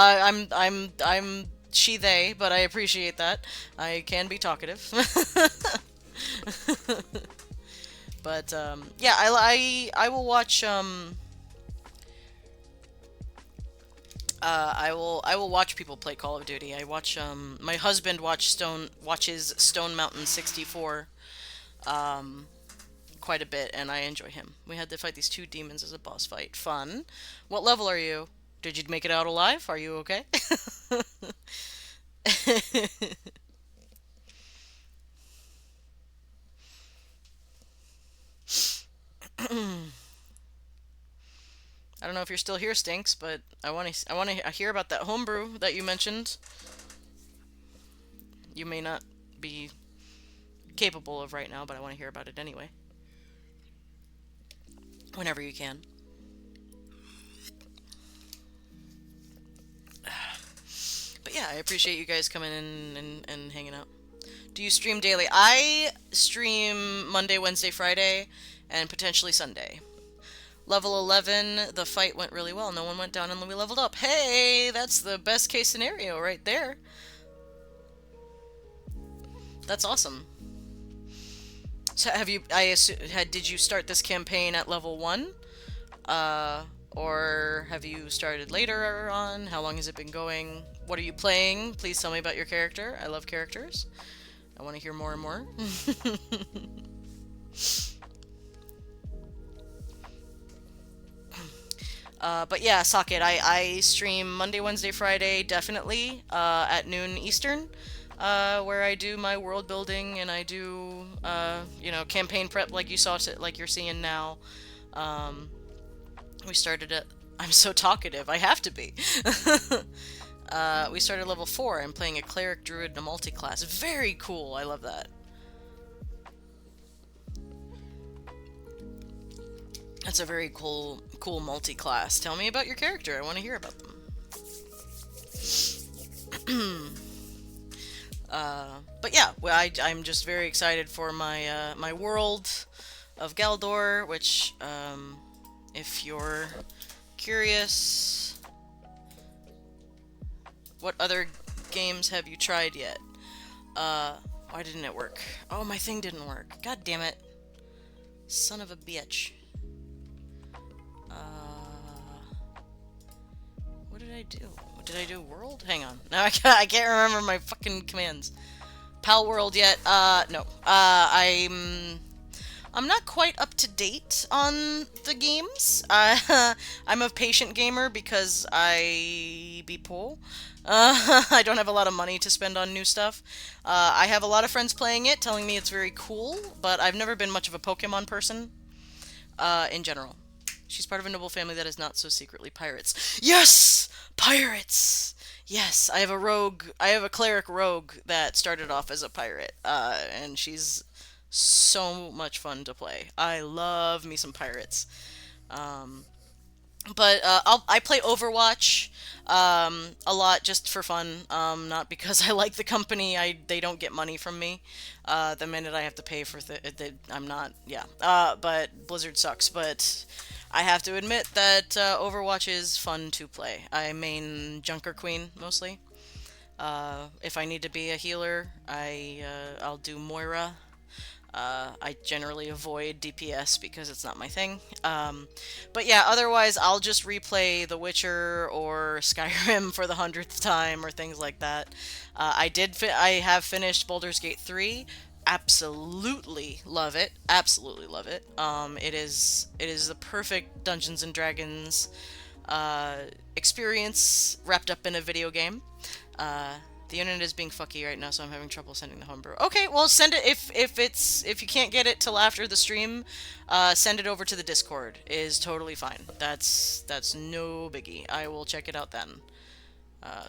I'm she they, but I appreciate that. I can be talkative. But yeah, I will watch I will watch people play Call of Duty. I watch my husband watches Stone Mountain 64 quite a bit, and I enjoy him. We had to fight these 2 demons as a boss fight. Fun. What level are you? Did you make it out alive? Are you okay? I don't know if you're still here, Stinks, but I want to hear about that homebrew that you mentioned. You may not be capable of right now, but I want to hear about it anyway. Whenever you can. But yeah, I appreciate you guys coming in and hanging out. Do you stream daily? I stream Monday, Wednesday, Friday, and potentially Sunday. Level 11, the fight went really well. No one went down and we leveled up. Hey, that's the best case scenario right there. That's awesome. So did you start this campaign at level 1? Or have you started later on? How long has it been going? What are you playing? Please tell me about your character. I love characters. I want to hear more and more. But yeah, Socket, I stream Monday, Wednesday, Friday, definitely, at noon Eastern, where I do my world building and I do, campaign prep like like you're seeing now. We started at, I'm so talkative, I have to be. We started level 4. I'm playing a cleric druid in a multi-class. Very cool, I love that. That's a very cool multi-class. Tell me about your character. I want to hear about them. But yeah, I'm just very excited for my my world of Galdor, which, if you're curious, what other games have you tried yet? Why didn't it work? Oh, my thing didn't work. God damn it. Son of a bitch. What did I do? Did I do world? Hang on. Now I can't remember my fucking commands. Pal world yet? No. I'm not quite up to date on the games. I'm a patient gamer because I be poor. I don't have a lot of money to spend on new stuff. I have a lot of friends playing it, telling me it's very cool, but I've never been much of a Pokemon person in general. She's part of a noble family that is not so secretly pirates. Yes! Pirates! Yes, I have a rogue. I have a cleric rogue that started off as a pirate, and she's so much fun to play. I love me some pirates. Um, but I play Overwatch a lot just for fun, not because I like the company. They don't get money from me. The minute I have to pay for I'm not. Yeah. But Blizzard sucks. But I have to admit that Overwatch is fun to play. I main Junker Queen mostly. If I need to be a healer, I'll do Moira. I generally avoid DPS because it's not my thing. But yeah, otherwise I'll just replay The Witcher or Skyrim for the 100th time or things like that. I have finished Baldur's Gate 3. Absolutely love it. Absolutely love it. It is the perfect Dungeons and Dragons uh, experience wrapped up in a video game. Uh, the internet is being fucky right now, so I'm having trouble sending the homebrew. Okay, well send it if you can't get it till after the stream, send it over to the Discord. Is totally fine. That's no biggie. I will check it out then.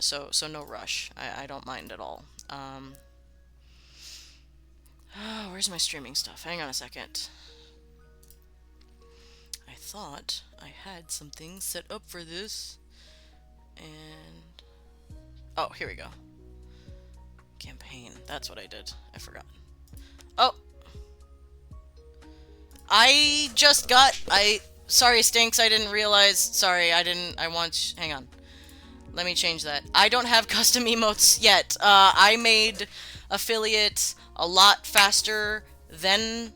So no rush. I don't mind at all. Where's my streaming stuff? Hang on a second. I thought I had something set up for this, and oh, here we go. Campaign. That's what I did. I forgot. Oh! I just got... Sorry, Stinks, I didn't realize... Sorry, I didn't... I want... Hang on. Let me change that. I don't have custom emotes yet. I made affiliate a lot faster than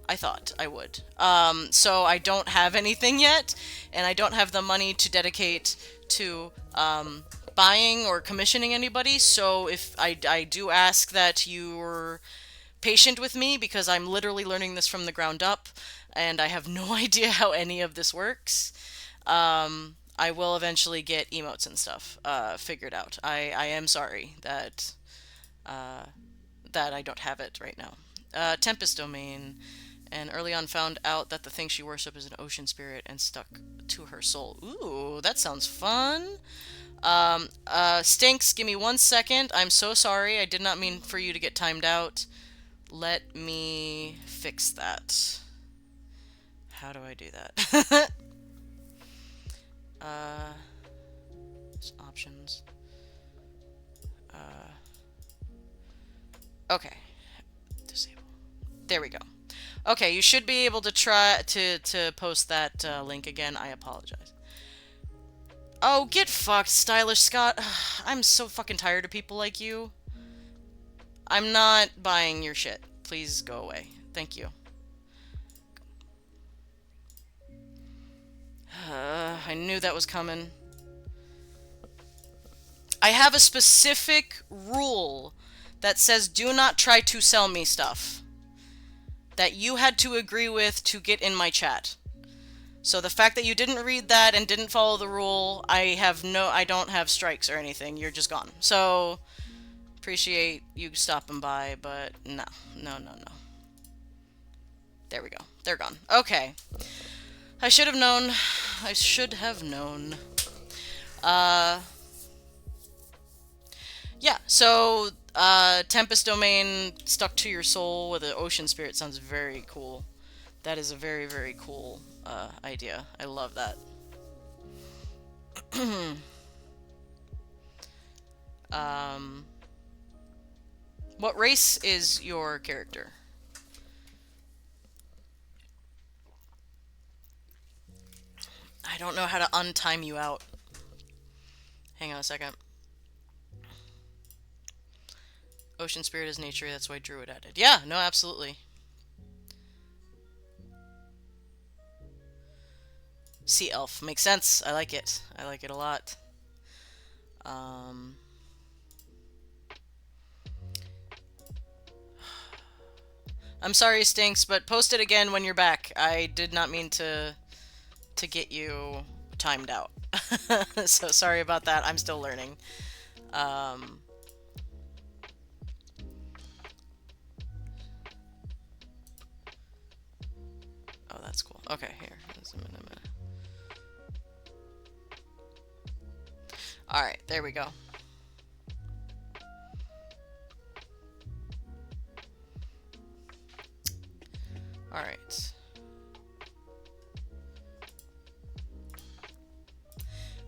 I thought I would. So I don't have anything yet, and I don't have the money to dedicate to buying or commissioning anybody. So if I do ask that you're patient with me, because I'm literally learning this from the ground up, and I have no idea how any of this works. I will eventually get emotes and stuff figured out. I am sorry that I don't have it right now. Tempest Domain, and early on found out that the thing she worshipped is an ocean spirit and stuck to her soul. Ooh, that sounds fun. Stinks, give me 1 second. I'm so sorry. I did not mean for you to get timed out. Let me fix that. How do I do that? uh, options. Okay. Disable. There we go. Okay, you should be able to try to post that link again. I apologize. Oh, get fucked, Stylish Scott. I'm so fucking tired of people like you. I'm not buying your shit. Please go away. Thank you. I knew that was coming. I have a specific rule that says do not try to sell me stuff that you had to agree with to get in my chat. So the fact that you didn't read that and didn't follow the rule, I don't have strikes or anything. You're just gone. So appreciate you stopping by, but no. There we go. They're gone. Okay. I should have known. I should have known. Yeah, so Tempest Domain stuck to your soul with an ocean spirit sounds very cool. That is a very, very cool idea. I love that. What race is your character? I don't know how to untime you out. Hang on a second. Ocean spirit is nature, that's why Druid added. Yeah, no, absolutely. Sea elf. Makes sense. I like it. I like it a lot. I'm sorry, Stinks, but post it again when you're back. I did not mean to get you timed out. So sorry about that. I'm still learning. Um, oh, that's cool. Okay, here. All right, there we go. All right.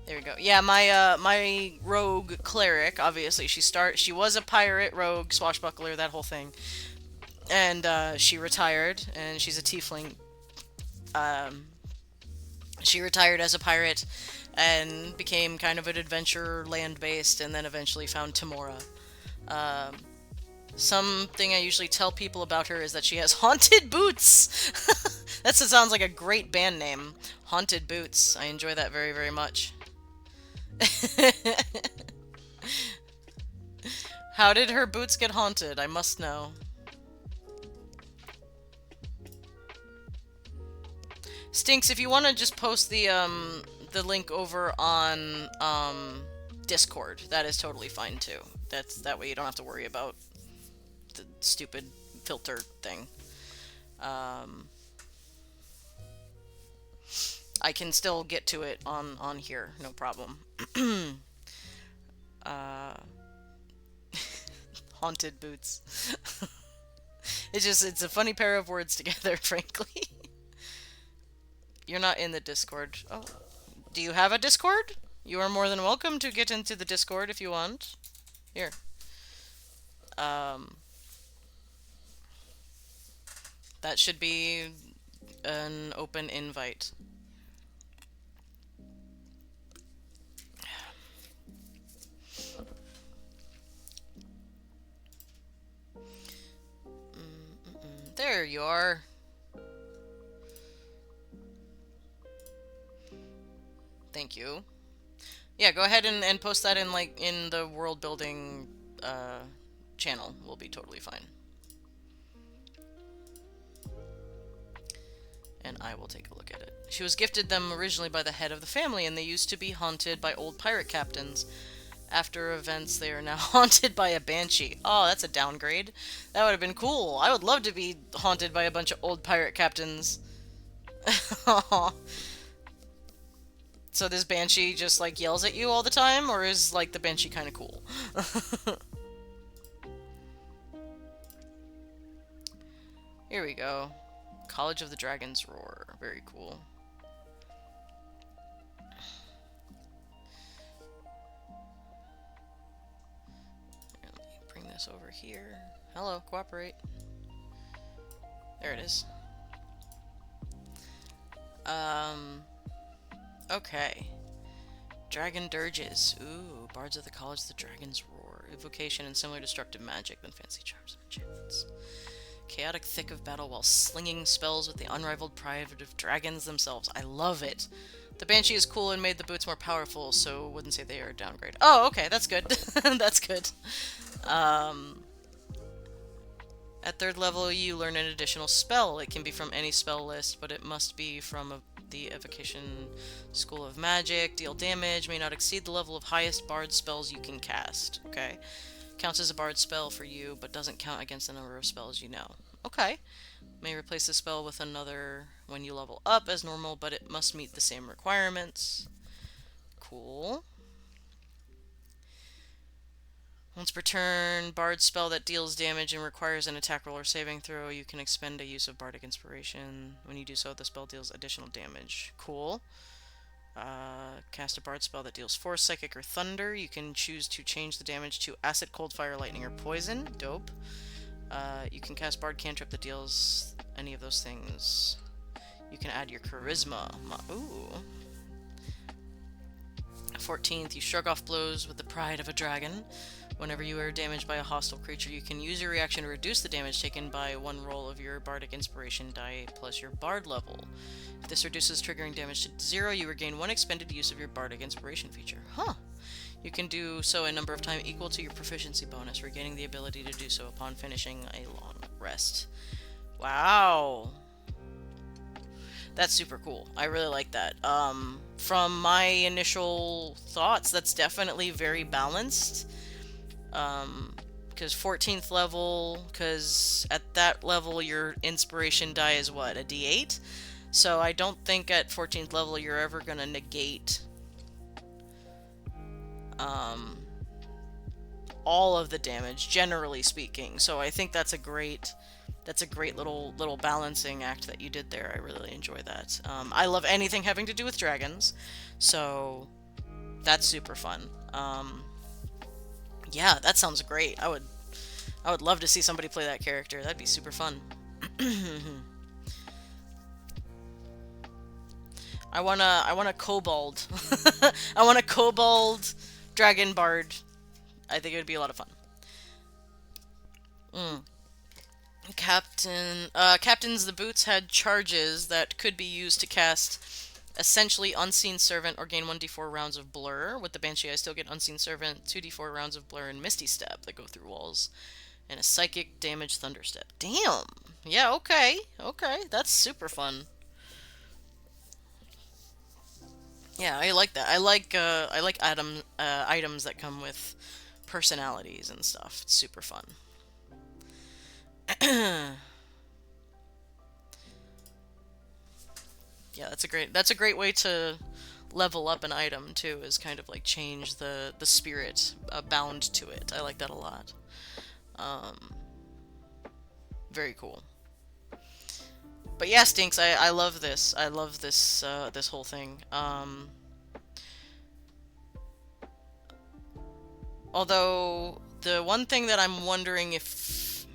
There we go. Yeah, my rogue cleric, obviously she was a pirate, rogue, swashbuckler, that whole thing. And she retired and she's a tiefling. Um she retired as a pirate and became kind of an adventurer land-based and then eventually found Tamora. Um Something I usually tell people about her is that she has haunted boots. That sounds like a great band name. Haunted Boots. I enjoy that very, very much. How did her boots get haunted? I must know. Stinks, if you want to just post the link over on Discord, that is totally fine too. That way you don't have to worry about the stupid filter thing. Um, I can still get to it on here, no problem. uh, haunted boots. It's a funny pair of words together, frankly. You're not in the Discord. Oh, do you have a Discord? You are more than welcome to get into the Discord if you want. Here. Um, that should be an open invite. There you are. Thank you. Yeah, go ahead and post that in like in the world building channel. We'll be totally fine. And I will take a look at it. She was gifted them originally by the head of the family, and they used to be haunted by old pirate captains. After events, they are now haunted by a banshee. Oh, that's a downgrade. That would have been cool. I would love to be haunted by a bunch of old pirate captains. So this banshee just like yells at you all the time, or is like the banshee kind of cool? Here we go. College of the Dragon's Roar. Very cool. Let me bring this over here. Hello, cooperate. There it is. Okay. Dragon Dirges. Ooh, Bards of the College of the Dragon's Roar. Evocation and similar destructive magic than fancy charms and enchantments. Chaotic thick of battle while slinging spells with the unrivaled pride of dragons themselves. I love it. The Banshee is cool and made the boots more powerful, so wouldn't say they are a downgrade. Oh, okay, that's good. That's good. At third level, you learn an additional spell. It can be from any spell list, but it must be from the Evocation School of Magic. Deal damage, may not exceed the level of highest bard spells you can cast. Okay. Counts as a bard spell for you, but doesn't count against the number of spells you know. Okay. May replace the spell with another when you level up as normal, but it must meet the same requirements. Cool. Once per turn, bard spell that deals damage and requires an attack roll or saving throw. You can expend a use of bardic inspiration. When you do so, the spell deals additional damage. Cool. Cast a bard spell that deals force, psychic, or thunder. You can choose to change the damage to acid, cold, fire, lightning, or poison. Dope. You can cast bard cantrip that deals any of those things. You can add your charisma. Ooh. 14th, you shrug off blows with the pride of a dragon. Whenever you are damaged by a hostile creature, you can use your reaction to reduce the damage taken by one roll of your bardic inspiration die plus your bard level. If this reduces triggering damage to 0, you regain 1 expended use of your bardic inspiration feature. Huh. You can do so a number of times equal to your proficiency bonus, regaining the ability to do so upon finishing a long rest. Wow. That's super cool. I really like that. From my initial thoughts, that's definitely very balanced. Because 14th level, because at that level, your inspiration die is what, a d8? So I don't think at 14th level you're ever going to negate um, all of the damage, generally speaking. So I think that's a great little balancing act that you did there. I really enjoy that. I love anything having to do with dragons, so that's super fun. Yeah, that sounds great. I would love to see somebody play that character. That'd be super fun. I want a kobold. I want a kobold dragon bard. I think it would be a lot of fun. Mm. Captains the Boots had charges that could be used to cast essentially Unseen Servant or gain 1d4 rounds of Blur. With the Banshee, I still get Unseen Servant, 2d4 rounds of Blur, and Misty Step that go through walls, and a Psychic Damage Thunderstep. Damn! Yeah, okay. Okay, that's super fun. Yeah, I like that. I like items that come with personalities and stuff. It's super fun. Yeah, that's a great way to level up an item too, is kind of like change the spirit bound to it. I like that a lot. Um, Very cool. But yeah, Stinks, I love this. I love this whole thing. Although the one thing that I'm wondering if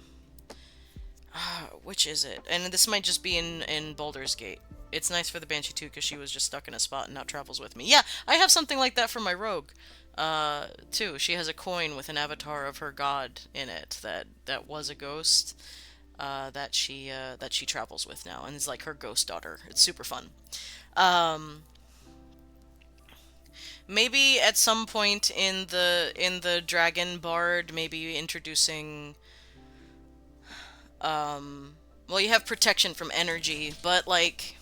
which is it? And this might just be in Baldur's Gate. It's nice for the Banshee too because she was just stuck in a spot and now travels with me. Yeah, I have something like that for my rogue. Too. She has a coin with an avatar of her god in it that was a ghost. That she travels with now and is like her ghost daughter. It's super fun. Um, Maybe at some point in the Dragon Bard, maybe introducing well, you have protection from energy, but like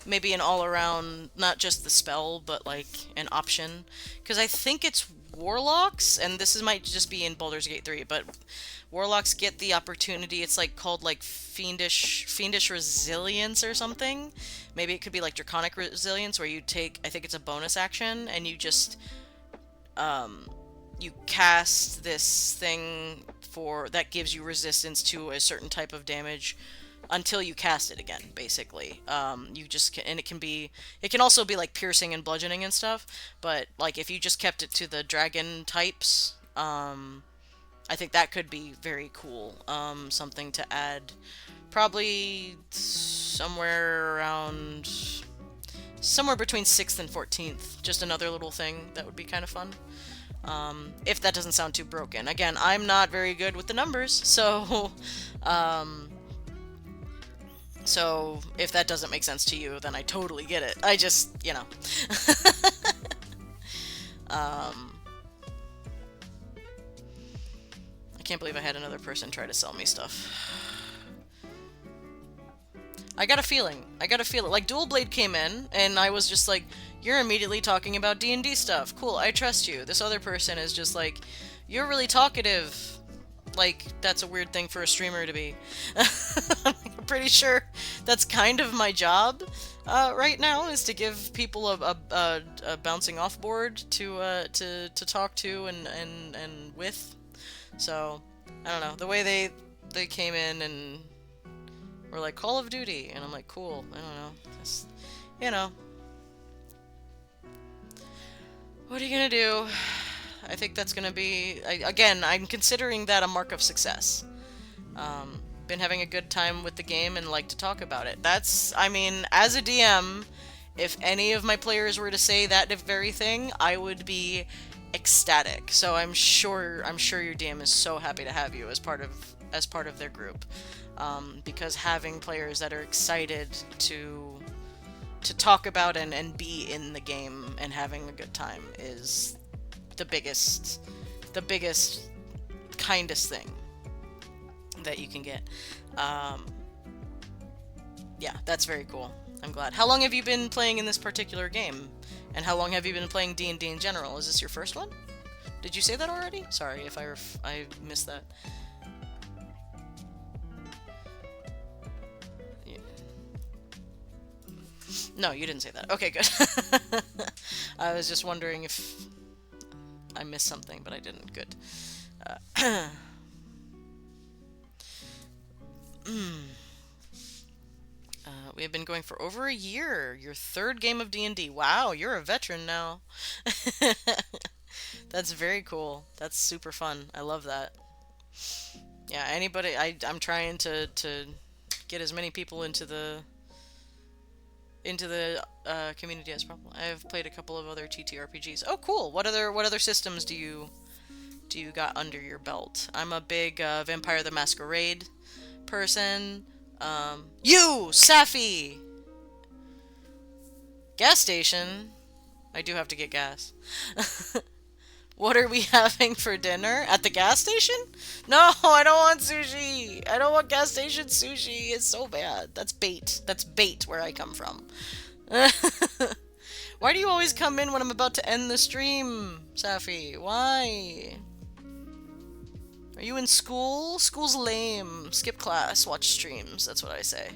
maybe an all around, not just the spell, but like an option. Because I think it's warlocks, and might just be in Baldur's Gate 3, but warlocks get the opportunity. It's like called like fiendish resilience or something. Maybe it could be like draconic resilience, where you take, I think it's a bonus action, and um, you cast this thing for that gives you resistance to a certain type of damage until you cast it again, basically. You just can, and it can also be like piercing and bludgeoning and stuff. But like if you just kept it to the dragon types, I think that could be very cool. Something to add, probably somewhere between 6th and 14th. Just another little thing that would be kind of fun. If that doesn't sound too broken. Again, I'm not very good with the numbers, so um, so if that doesn't make sense to you, then I totally get it. I just, um, I can't believe I had another person try to sell me stuff. I got a feeling. Like, Dual Blade came in, and I was just like, you're immediately talking about D&D stuff. Cool, I trust you. This other person is just like, you're really talkative. Like, that's a weird thing for a streamer to be. I'm pretty sure that's kind of my job right now, is to give people a bouncing off board to talk to and with. So, I don't know. The way they came in and were like, Call of Duty, and I'm like, cool. I don't know. Just, you know. What are you gonna do? I think that's gonna be, again, I'm considering that a mark of success. Been having a good time with the game and like to talk about it. I mean, as a DM, if any of my players were to say that very thing, I would be ecstatic. So I'm sure your DM is so happy to have you as part of their group, because having players that are excited to talk about and be in the game and having a good time is the biggest kindest thing that you can get. Yeah, that's very cool. I'm glad. How long have you been playing in this particular game? And how long have you been playing D&D in general? Is this your first one? Did you say that already? Sorry if I missed that. Yeah. No, you didn't say that. Okay, good. I was just wondering if I missed something, but I didn't. Good. We have been going for over a year. Your third game of D&D. Wow, you're a veteran now. That's very cool. That's super fun. I love that. Yeah, anybody I'm trying to get as many people into the community as possible. I've played a couple of other TTRPGs. Oh, cool. What other systems do you got under your belt? I'm a big Vampire the Masquerade person. You, Safi! Gas station? I do have to get gas. What are we having for dinner? At the gas station? No, I don't want sushi. I don't want gas station sushi. It's so bad. That's bait. That's bait where I come from. Why do you always come in when I'm about to end the stream, Safi? Why? Are you in school? School's lame. Skip class, watch streams. That's what I say.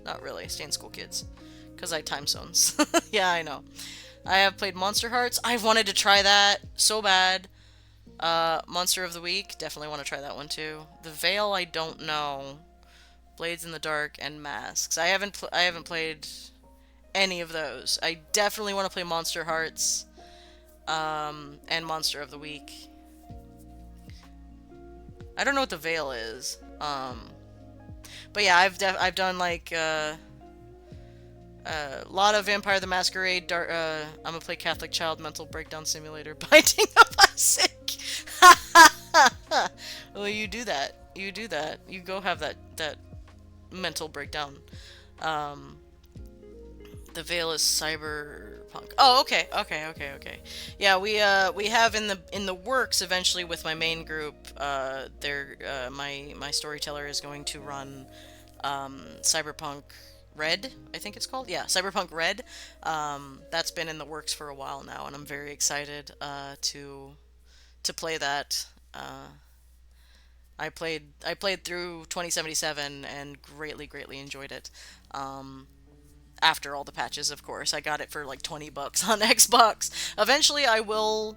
Not really. Stay in school, kids. Because I time zones. Yeah, I know. I have played Monster Hearts. I've wanted to try that so bad. Monster of the Week. Definitely want to try that one too. The Veil, I don't know. Blades in the Dark and Masks. I haven't played any of those. I definitely want to play Monster Hearts. And Monster of the Week. I don't know what the Veil is. But yeah, I've done like a lot of Vampire the Masquerade. I'm gonna play Catholic Child Mental Breakdown Simulator. Binding of Isaac. Well, you do that. You do that. You go have that mental breakdown. Um, the Veil is cyberpunk. Oh, okay, okay. Yeah, we have in the works eventually with my main group. My storyteller is going to run Cyberpunk Red, I think it's called. Yeah, Cyberpunk Red. That's been in the works for a while now, and I'm very excited to play that. I played through 2077 and greatly enjoyed it. After all the patches, of course, I got it for like $20 on Xbox. Eventually, I will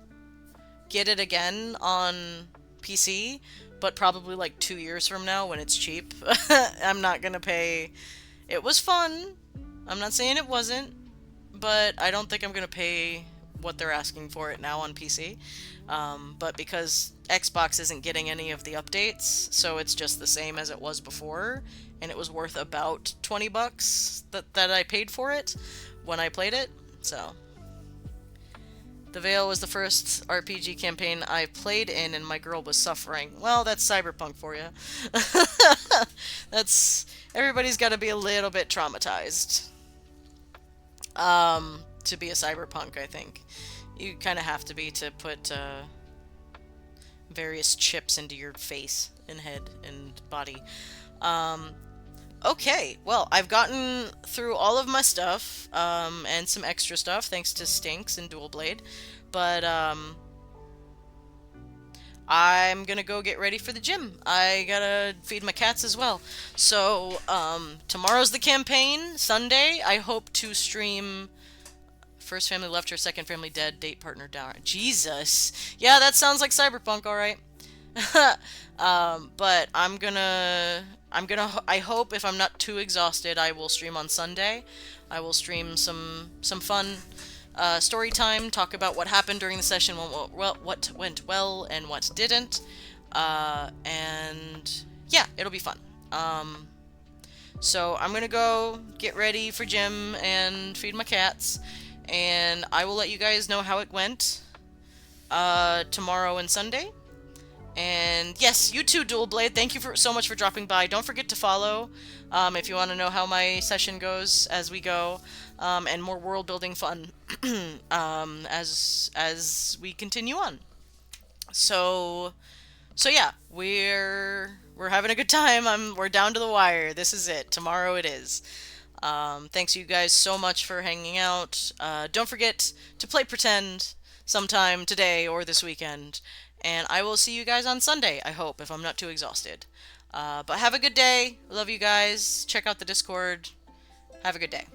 get it again on PC, but probably like 2 years from now when it's cheap. I'm not gonna pay. It was fun. I'm not saying it wasn't, but I don't think I'm gonna pay what they're asking for it now on PC. But because Xbox isn't getting any of the updates, so it's just the same as it was before, and it was worth about $20 that I paid for it when I played it. So the Veil was the first RPG campaign I played in, and my girl was suffering. Well, that's cyberpunk for you. That's everybody's got to be a little bit traumatized to be a cyberpunk. I think you kind of have to be to put various chips into your face and head and body. Um, okay, well, I've gotten through all of my stuff and some extra stuff thanks to Stinks and Dual Blade, but I'm gonna go get ready for the gym. I gotta feed my cats as well. So tomorrow's the campaign. Sunday, I hope to stream First Family Left Her, Second Family Dead, Date Partner Down. Jesus. Yeah, that sounds like cyberpunk, alright. But I hope if I'm not too exhausted, I will stream on Sunday. I will stream some fun story time, talk about what happened during the session, what went well and what didn't. And yeah, it'll be fun. So I'm gonna go get ready for gym and feed my cats, and I will let you guys know how it went tomorrow and Sunday. And yes, you too, Dual Blade. Thank you so much for dropping by. Don't forget to follow if you want to know how my session goes as we go, and more world building fun as we continue on. So yeah, we're having a good time. We're down to the wire. This is it. Tomorrow it is. Thanks you guys so much for hanging out. Don't forget to play Pretend sometime today or this weekend. And I will see you guys on Sunday, I hope, if I'm not too exhausted. But have a good day. Love you guys. Check out the Discord. Have a good day.